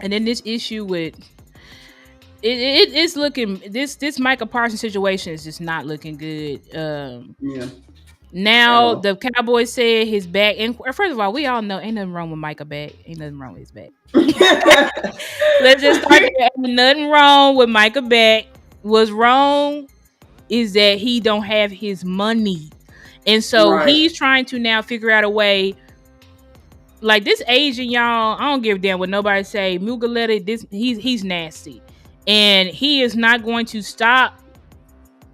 then this issue with it's looking, this Micah Parsons situation is just not looking good. Now the Cowboys said his back, and first of all, we all know ain't nothing wrong with Micah back. Ain't nothing wrong with his back. Let's just start there. Ain't nothing wrong with Micah back. What's wrong is that he don't have his money. And so he's trying to now figure out a way. Like this agent, y'all, I don't give a damn what nobody say. Mugaleta, he's nasty. And he is not going to stop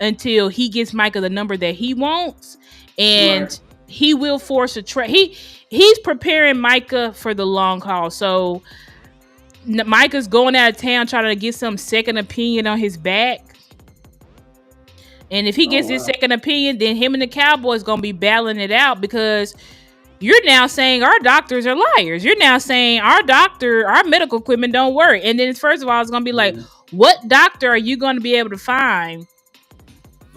until he gets Micah the number that he wants. And he will force a trade. He's preparing Micah for the long haul. So Micah's going out of town trying to get some second opinion on his back. And if he gets his second opinion, then him and the Cowboys going to be battling it out, because you're now saying our doctors are liars. You're now saying our medical equipment don't work. And then first of all, it's going to be like, what doctor are you going to be able to find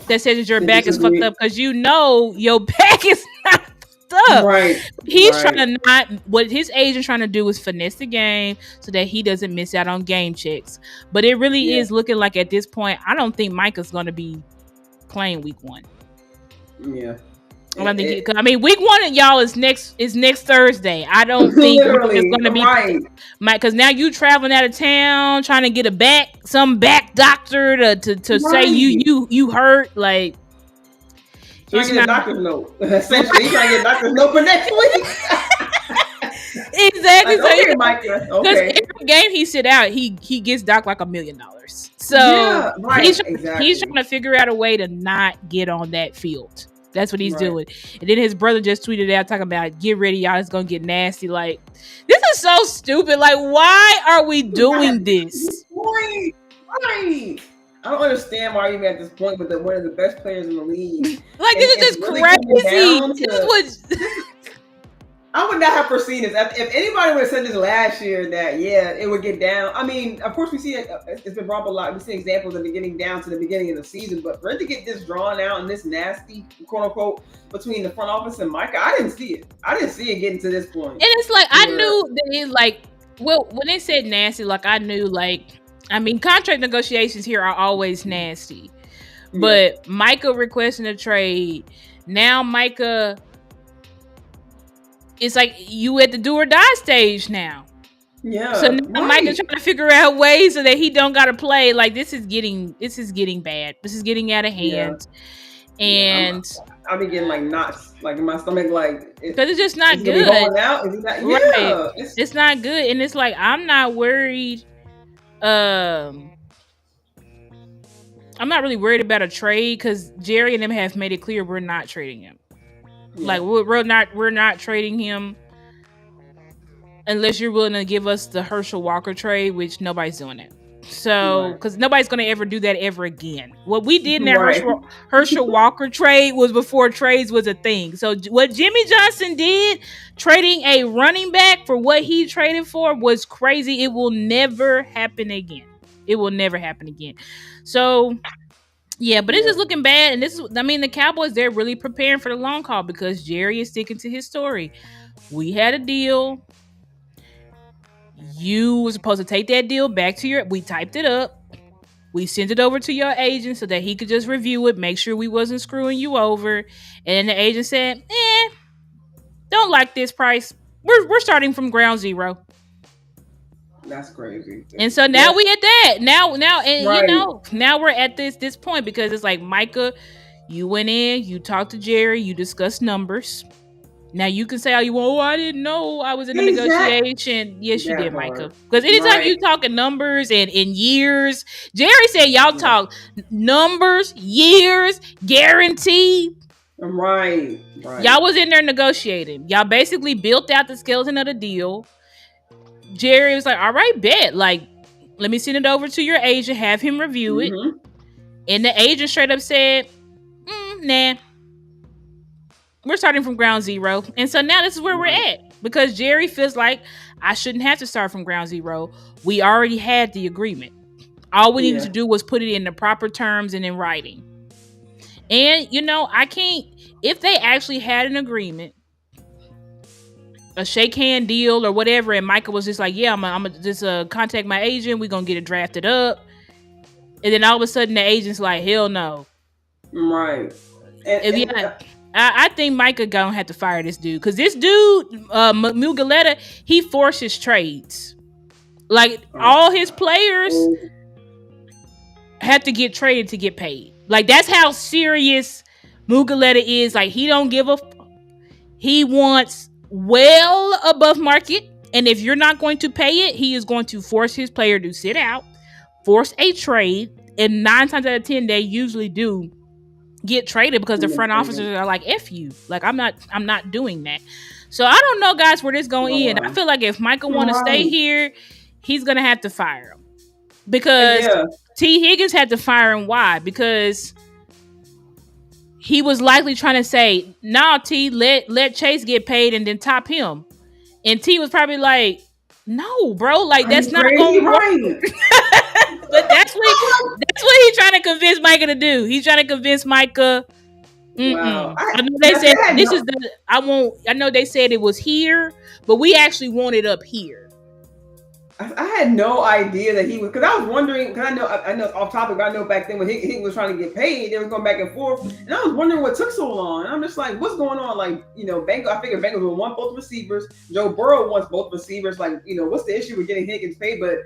that says that your back is fucked up? Because your back is not fucked up. He's trying to what his agent's trying to do is finesse the game so that he doesn't miss out on game checks. But it really is looking like at this point, I don't think Micah's going to be playing week 1. I don't think week 1 y'all is next Thursday. I don't think it's going to be because now you traveling out of town trying to get some back doctor to say you hurt, like trying to get a doctor's note. Essentially, you trying to get a doctor's note for next week. Exactly. Like, because every game he sit out, he gets docked like $1 million. So he's trying to figure out a way to not get on that field. That's what he's doing. And then his brother just tweeted out talking about, get ready, y'all, it's gonna get nasty. Like, this is so stupid. Like, why are we doing this? Right. I don't understand why you're at this point with one of the best players in the league. Like, this is just really crazy. I would not have foreseen this. If anybody would have said this last year, that it would get down. I mean, of course we see it. It's been brought up a lot. We've seen examples of it getting down to the beginning of the season, but for it to get this drawn out and this nasty, quote unquote, between the front office and Micah, I didn't see it. I didn't see it getting to this point. And it's like I knew that it when they said nasty, like I knew contract negotiations here are always nasty. But Micah requesting a trade. Now Micah, it's like you at the do or die stage now. So now Micah's trying to figure out ways so that he don't gotta play. Like this is getting bad. This is getting out of hand. And I'll be getting like knots, like in my stomach, like because it's just not is it gonna be good. going out? Is it not? Right. Yeah, It's not good. And it's like, I'm not worried. I'm not really worried about a trade because Jerry and them have made it clear we're not trading him. yeah. Like we're not trading him unless you're willing to give us the Herschel Walker trade, which nobody's doing that. So, because nobody's going to ever do that ever again. What we did in that Right. Herschel Walker trade was before trades was a thing. So, what Jimmy Johnson did, trading a running back for what he traded for, was crazy. It will never happen again. It will never happen again. So, yeah, but it's just looking bad. And this is, I mean, the Cowboys, they're really preparing for the long haul because Jerry is sticking to his story. We had a deal. You were supposed to take that deal back to we typed it up. We sent it over to your agent so that he could just review it, make sure we wasn't screwing you over. And then the agent said, don't like this price. We're starting from ground zero. That's crazy. And so now we at that. Now, and right. now we're at this point because it's like, Micah, you went in, you talked to Jerry, you discussed numbers. Now you can say all you want. Oh, I didn't know I was in a negotiation. Yes, you did, Micah. Because anytime you talking numbers and in years, Jerry said y'all talk numbers, years, guaranteed. Right. Y'all was in there negotiating. Y'all basically built out the skeleton of the deal. Jerry was like, all right, bet. Like, let me send it over to your agent, have him review it. And the agent straight up said, nah. We're starting from ground zero. And so now this is where we're at. Because Jerry feels like I shouldn't have to start from ground zero. We already had the agreement. All we needed to do was put it in the proper terms and in writing. And, I can't, if they actually had an agreement, a shake hand deal or whatever, and Michael was just like, yeah, I'm going to just contact my agent. We're going to get it drafted up. And then all of a sudden the agent's like, hell no. Right. I think Micah gonna have to fire this dude because this dude, Muguleta, he forces trades. Like all his players have to get traded to get paid. Like that's how serious Muguleta is. Like he don't give a. He wants well above market, and if you're not going to pay it, he is going to force his player to sit out, force a trade, and 9 times out of 10 they usually do get traded because the front officers are like, F you. Like I'm not doing that. So I don't know, guys, where this going to end. I feel like if Michael want to stay here, he's going to have to fire him. Because T. Higgins had to fire him. Why? Because he was likely trying to say, nah, T, let Chase get paid and then top him. And T was probably like, no, bro, like that's not going to work. But that's what he's trying to convince Micah to do. He's trying to convince Micah. Wow. I know they said this is the. I know they said it was here, but we actually want it up here. I had no idea that he was, because I was wondering, because I know off topic, I know back then when he was trying to get paid, they was going back and forth, and I was wondering what took so long. And I'm just like, what's going on? Like, I figured Bengals will want both receivers. Joe Burrow wants both receivers. Like, what's the issue with getting Higgins paid? But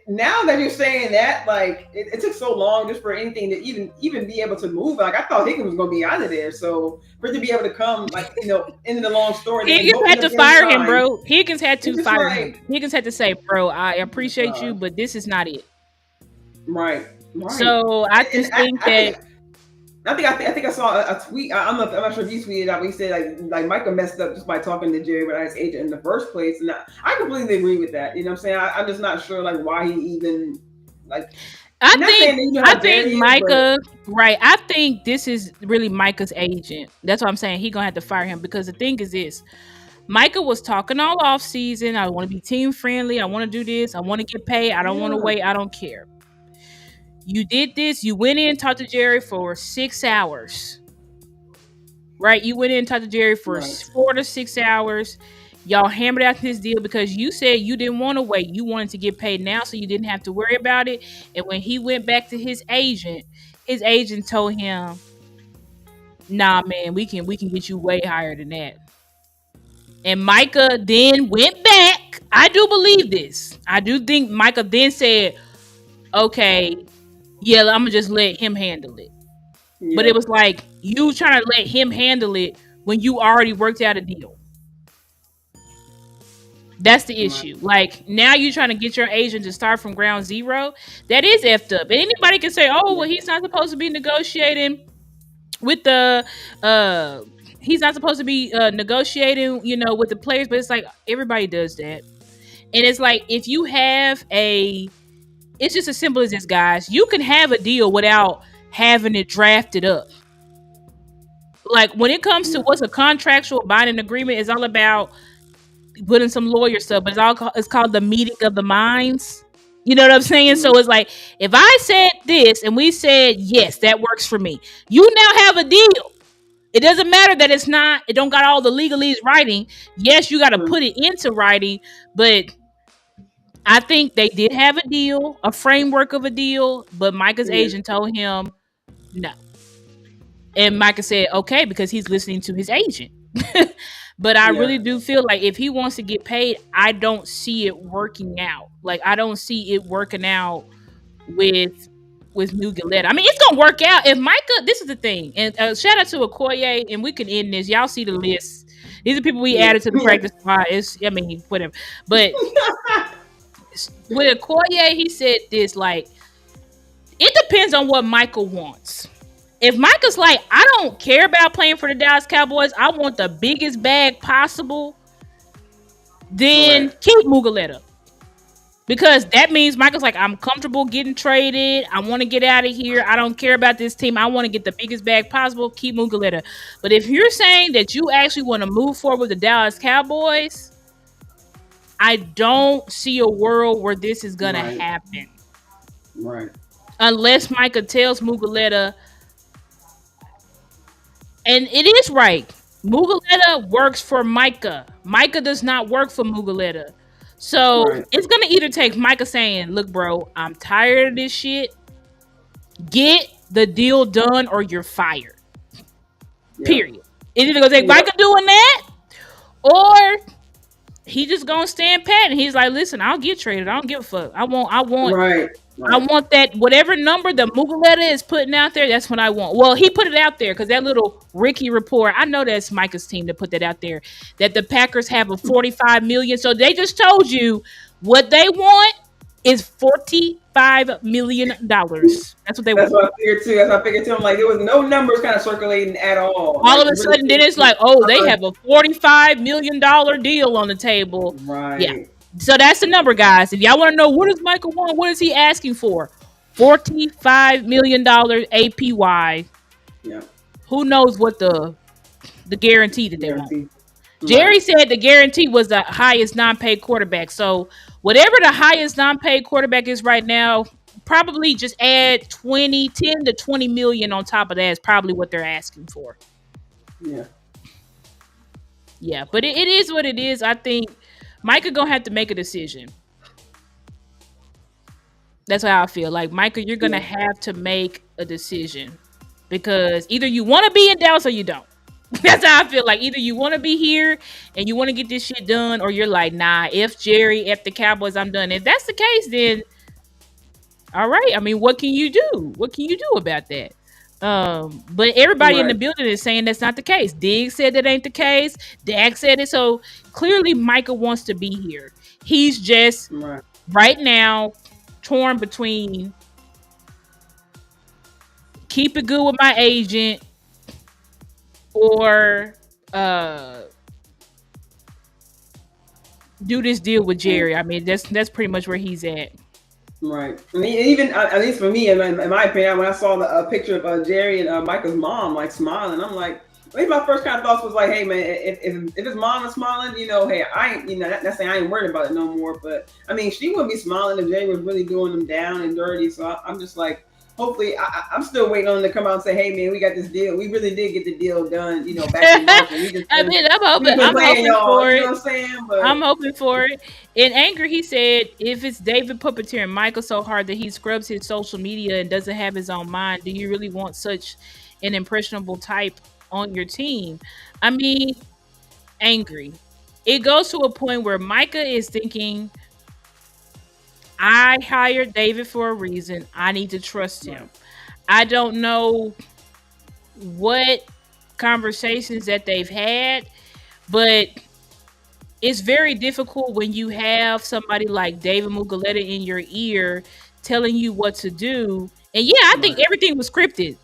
now that you're saying that, like, it took so long just for anything to even be able to move. Like, I thought Higgins was going to be out of there. So for it to be able to come, like, into the long story. Higgins had to fire him, bro. Higgins had to fire him. Higgins had to say, bro, I appreciate you, but this is not it. Right. So I just think that. I think I saw a tweet. I'm not sure if you tweeted out. He said like Micah messed up just by talking to Jerry without his agent in the first place, and I completely agree with that. You know what I'm saying? I'm just not sure like why he even like. I think Micah, right? I think this is really Micah's agent. That's what I'm saying. He's gonna have to fire him because the thing is this: Micah was talking all off season. I want to be team friendly. I want to do this. I want to get paid. I don't want to wait. I don't care. You did this. You went in, talked to Jerry for 6 hours. Right? You went in and talked to Jerry for 4 to 6 hours. Y'all hammered out this deal because you said you didn't want to wait. You wanted to get paid now so you didn't have to worry about it. And when he went back to his agent told him, nah, man, we can get you way higher than that. And Micah then went back. I do believe this. I do think Micah then said, okay, yeah, I'm gonna just let him handle it. Yeah. But it was like You trying to let him handle it when you already worked out a deal. That's the Right. issue. Like now you're trying to get your agent to start from ground zero. That is effed up. And anybody can say, "Oh, well, Yeah. he's not supposed to be negotiating with the uh he's not supposed to be negotiating, with the players." But it's like everybody does that. And it's like if you have it's just as simple as this, guys. You can have a deal without having it drafted up. Like when it comes to Yeah. what's a contractual binding agreement, it's all about putting some lawyer stuff, but it's called the meeting of the minds. You know what I'm saying? Mhm. So it's like if I said this and we said yes, that works for me. You now have a deal. It doesn't matter that it don't got all the legalese writing. Yes, you got to True. put it into writing, but I think they did have a deal, a framework of a deal, but Micah's Yeah. agent told him no. And Micah said, okay, because he's listening to his agent. But I Yeah. really do feel like if he wants to get paid, I don't see it working out. Like I don't see it working out with Mugaletta. I mean, it's gonna work out if Micah. This is the thing, and shout out to Okoye, and we can end this. Y'all see the list. These are people we Yeah. added to the practice squad. I mean, whatever. But with Okoye, he said this like, it depends on what Michael wants. If Micah's like, I don't care about playing for the Dallas Cowboys, I want the biggest bag possible, then Correct. keep Mugaletta. Because that means Michael's like, I'm comfortable getting traded. I want to get out of here. I don't care about this team. I want to get the biggest bag possible. Keep Mugaletta. But if you're saying that you actually want to move forward with the Dallas Cowboys, I don't see a world where this is going to Right. happen. Right. Unless Micah tells Mugaletta, and it is right. Mugaletta works for Micah. Micah does not work for Mugaletta. So Right. it's gonna either take Micah saying, "Look, bro, I'm tired of this shit. Get the deal done, or you're fired." Yeah. Period. It's either gonna take Yep. Micah doing that, or he just gonna stand pat and he's like, "Listen, I'll get traded. I don't give a fuck. I want Right. I Right. want that whatever number the Mugaletta is putting out there. That's what I want." Well, he put it out there because that little Ricky report. I know that's Micah's team to put that out there. That the Packers have a 45 million. So they just told you what they want is $45 million. That's what they That's want. what I figured too. That's what I figured too. I'm like, there was no numbers kind of circulating at all. All Like of a really. sudden, then it's like, oh, they have a $45 million deal on the table. Right. Yeah. So that's the number, guys. If y'all want to know what does Michael want, what is he asking for? $45 million APY. Yeah. Who knows what the guarantee that they want? Guaranteed. Jerry Right. said the guarantee was the highest non-paid quarterback. So whatever the highest non-paid quarterback is right now, probably just add 10 to 20 million on top of that is probably what they're asking for. Yeah. Yeah, but it is what it is. I think Micah gonna have to make a decision. That's how I feel. Like Micah, you're gonna have to make a decision because either you want to be in Dallas or you don't. That's how I feel. Like either you want to be here and you want to get this shit done, or you're like, nah. If Jerry, if the Cowboys, I'm done. If that's the case, then all right. I mean, what can you do? What can you do about that? But everybody in the Right. building is saying that's not the case. Diggs said that ain't the case. Dak said it. So clearly, Micah wants to be here. He's just Right. right now torn between keep it good with my agent or do this deal with Jerry. I mean, that's pretty much where he's at. Right. And even at least for me, in my opinion, when I saw the picture of Jerry and Michael's mom like smiling, I'm like, maybe my first kind of thoughts was like, hey man, if his mom is smiling, hey, I ain't, not saying I ain't worried about it no more, but I mean, she wouldn't be smiling if Jerry was really doing them down and dirty. So I'm just like, hopefully, I'm still waiting on them to come out and say, hey man, we got this deal. We really did get the deal done, back in March. And we just I mean, I'm we hoping, been I'm playing hoping y'all, for you it. know what I'm saying? But I'm hoping for it. In anger, he said, if it's David puppeteering Michael so hard that he scrubs his social media and doesn't have his own mind, do you really want such an impressionable type on your team? I mean, angry. It goes to a point where Micah is thinking, I hired David for a reason. I need to trust him. I don't know what conversations that they've had, but it's very difficult when you have somebody like David Mugoleta in your ear telling you what to do. And yeah, I think Right. everything was scripted.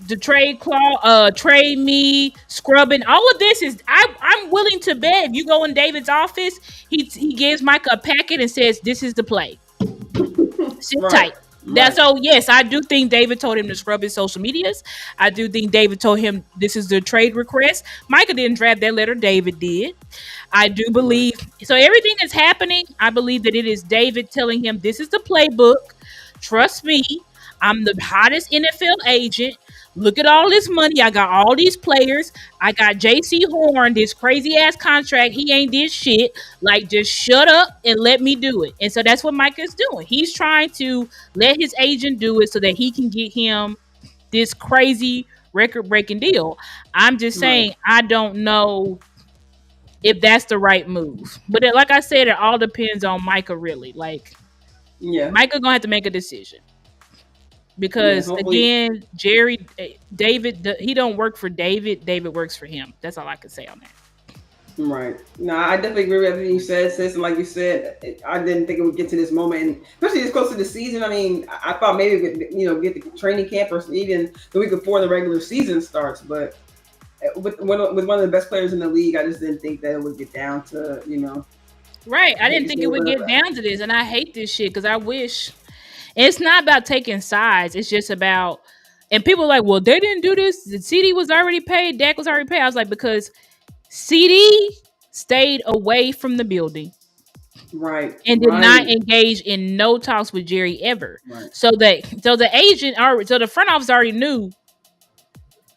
The trade clause, trade me, scrubbing, all of this is. I'm willing to bet if you go in David's office, he gives Micah a packet and says, "This is the play. Sit Right. tight." That's Right. so. Yes, I do think David told him to scrub his social medias. I do think David told him this is the trade request. Micah didn't draft that letter. David did. I do Right. believe so. Everything that's happening, I believe that it is David telling him this is the playbook. Trust me, I'm the hottest NFL agent. Look at all this money. I got all these players. I got JC Horn, this crazy ass contract. He ain't did shit. Like, just shut up and let me do it. And so that's what Mike is doing. He's trying to let his agent do it so that he can get him this crazy record breaking deal. I'm just Right. saying, I don't know if that's the right move. But like I said, it all depends on Micah, really. Like, Yeah. Micah gonna have to make a decision. Yeah. Because Hopefully. again, David, he don't work for David. David works for him. That's all I can say on that. Right. No, I definitely agree with everything you said, sis. And like you said, I didn't think it would get to this moment, and especially this close to the season. I mean, I thought maybe we could, get the training camp or even the week before the regular season starts. But with one of the best players in the league, I just didn't think that it would get down to, Right. I didn't maybe think say it would get whatever. down to this. And I hate this shit because I wish. It's not about taking sides. It's just about. And people are like, well, they didn't do this. The CD was already paid. Dak was already paid. I was like, because CD stayed away from the building Right. and did not Right. engage in no talks with Jerry ever. Right. So the agent already, so the front office already knew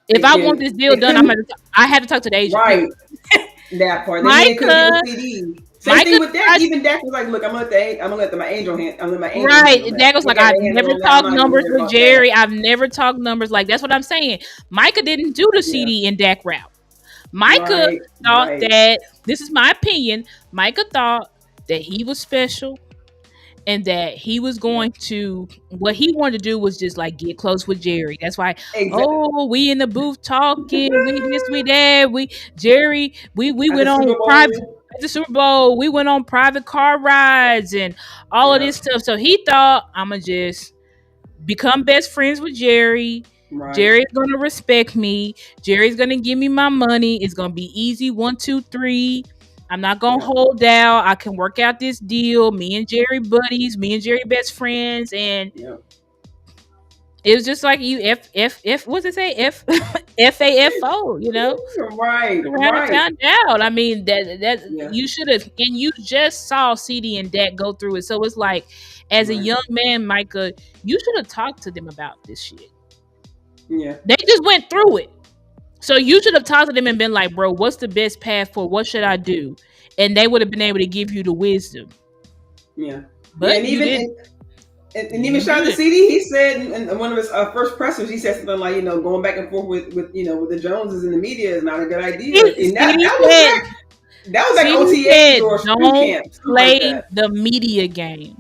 if They I want can. this deal They done, couldn't. I had to talk to the agent. Right. Period. That part. They knew they couldn't Micah, get a CD. Same Micah, thing with Dak. Even Dak was like, "Look, I'm gonna let my angel hand. I'm gonna let my angel right? handle that. Dak was They like, got I've their handle never on that. I'm talked not even numbers worried with about that." Jerry. I've never talked numbers. Like that's what I'm saying. Micah didn't do the Yeah. CD and Dak route. Micah Right. thought Right. that this is my opinion. Micah thought that he was special and that he was Yeah. going to what he wanted to do was just like get close with Jerry. That's why, Exactly. oh, we in the booth talking, we this, we that, we Jerry, we At went the on Super private Bowl. at the Super Bowl, we went on private car rides and all of Yeah. this stuff. So he thought I'ma just become best friends with Jerry. Right. Jerry's gonna respect me. Jerry's gonna give me my money. It's gonna be easy. 1, 2, 3. I'm not gonna Yeah. hold out. I can work out this deal. Me and Jerry buddies. Me and Jerry best friends. And Yeah. it was just like you F what's it say? FAFO, Right. around and Right. found out. I mean that Yeah. you should have, and you just saw CD and Dak go through it. So it's like, as a Right. young man, Micah, you should have talked to them about this shit. Yeah. They just went through it. So you should have talked to them and been like, bro, what's the best path for what should I do? And they would have been able to give you the wisdom. Yeah. Yeah. But And you even didn't. and even shout out to CD. He said in one of his first pressers, he said something like, going back and forth with with the Joneses in the media is not a good idea. And that was like CD OTAs said, or spring don't camp, something like play that. the media game.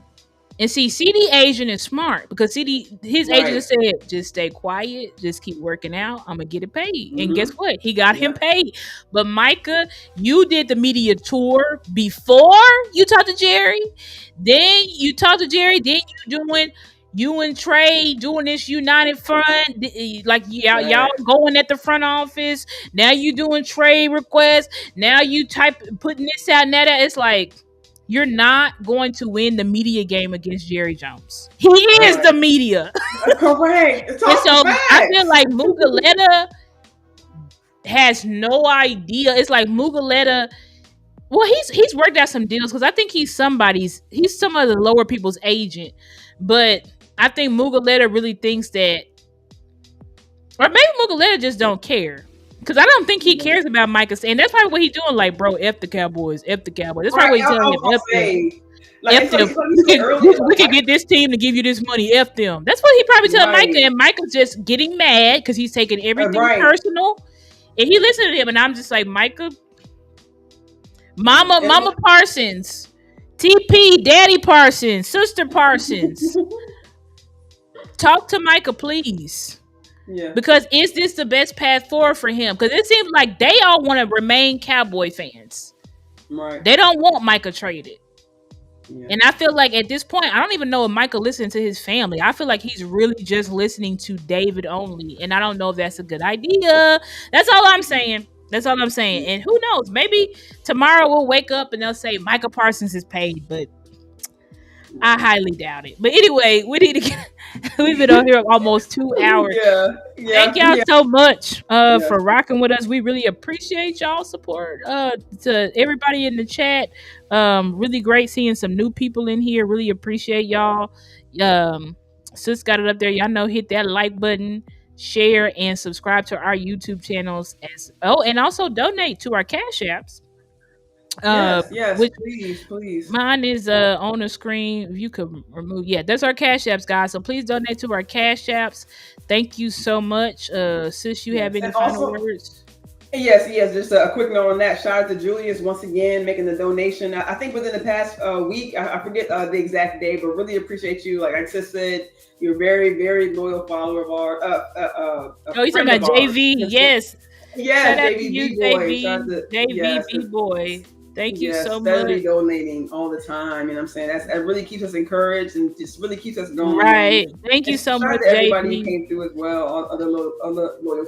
And see, CD agent is smart because his agent Right. just said, just stay quiet, just keep working out. I'm gonna get it paid. And guess Mhm. what? He got him Yeah. paid. But Micah, you did the media tour before you talked to Jerry. Then you talked to Jerry. Then you and Trey doing this United Front, like y'all Right. going at the front office. Now you doing trade requests. Now you putting this out and that. It's like, you're not going to win the media game against Jerry Jones. He is Right. the media. Correct. And Talk so I feel facts. like Mugoleta has no idea. It's like Mugoleta. Well, he's worked out some deals because I think he's some of the lower people's agent. But I think Mugoleta really thinks that, or maybe Mugoleta just don't care. Because I don't think he cares about Micah. And that's probably what he's doing. Like, bro, F the Cowboys. F the Cowboys. That's probably Right. what he's I telling was him. gonna F them. say, like F it's like them. you said earlier. We can get this team to give you this money. F them. That's what he probably telling Right. Micah. And Micah's just getting mad because he's taking everything Right. personal. And he listened to him. And I'm just like, Micah, Mama And- Parsons, TP, Daddy Parsons, Sister Parsons. Talk to Micah, please. Yeah. Because is this the best path forward for him? Because it seems like they all want to remain Cowboy fans. Right. They don't want Micah traded. Yeah. And I feel like at this point, I don't even know if Micah listens to his family. I feel like he's really just listening to David only. And I don't know if that's a good idea. That's all I'm saying. That's all I'm saying. And who knows? Maybe tomorrow we'll wake up and they'll say Micah Parsons is paid, but I highly doubt it. But anyway, we need to get we've been on here almost 2 hours. Thank y'all so much for rocking with us. We really appreciate y'all support. To everybody in the chat. Really great seeing some new people in here. Really appreciate y'all. Sis got it up there. Y'all know, hit that like button, share, and subscribe to our YouTube channels and also donate to our Cash Apps. Yes, please. Mine is on the screen. If you could remove, that's our Cash Apps, guys. So please donate to our Cash Apps. Thank you so much. Sis, you have any final words? Yes. Just a quick note on that. Shout out to Julius once again making the donation. I think within the past week, I forget the exact day, but really appreciate you. Like I just said, you're a very, very loyal follower of our. You talking about JV? Yes. Yeah, shout out to you, JV boy. Thank you so much. Steadily donating all the time. You know what I'm saying? That really keeps us encouraged and just really keeps us going. Right. Thank you so much, everybody JV. who came through as well. All other loyal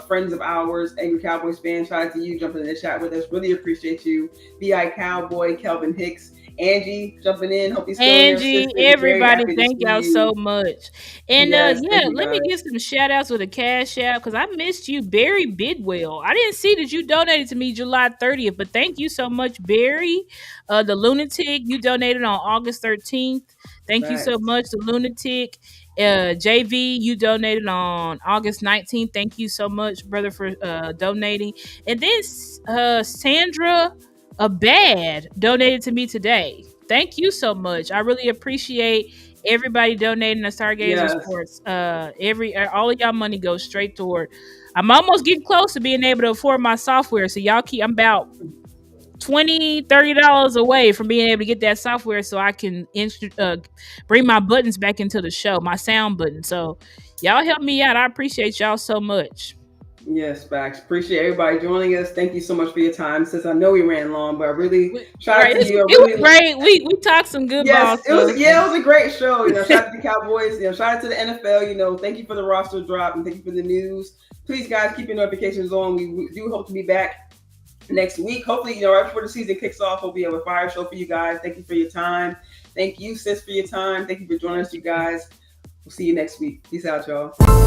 friends of ours, Angry Cowboys fans. Shout out to you jumping in the chat with us. Really appreciate you. B.I. Cowboy, Kelvin Hicks. Angie jumping in. Hope you still Angie, everybody, thank y'all so much. And let me give some shout outs with a Cash App because I missed you, Barry Bidwell. I didn't see that you donated to me July 30th, but thank you so much, Barry. The Lunatic, you donated on August 13th. Thank you so much, the Lunatic. JV, you donated on August 19th. Thank you so much, brother, for donating. And then Sandra Abad donated to me today. Thank you so much. I really appreciate everybody donating to StarChasers Sports. All of y'all money goes straight toward. I'm almost getting close to being able to afford my software. So y'all I'm about $20-$30 away from being able to get that software so I can bring my buttons back into the show, my sound button. So y'all help me out. I appreciate y'all so much. Yes, facts. Appreciate everybody joining us. Thank you so much for your time. Since I know we ran long, but I really shout out to you. It was great. We talked some good ball. It was a great show. Shout out to the Cowboys. Shout out to the NFL. Thank you for the roster drop and thank you for the news. Please, guys, keep your notifications on. We do hope to be back next week. Hopefully, right before the season kicks off, we'll be have a fire show for you guys. Thank you for your time. Thank you, sis, for your time. Thank you for joining us, you guys. We'll see you next week. Peace out, y'all.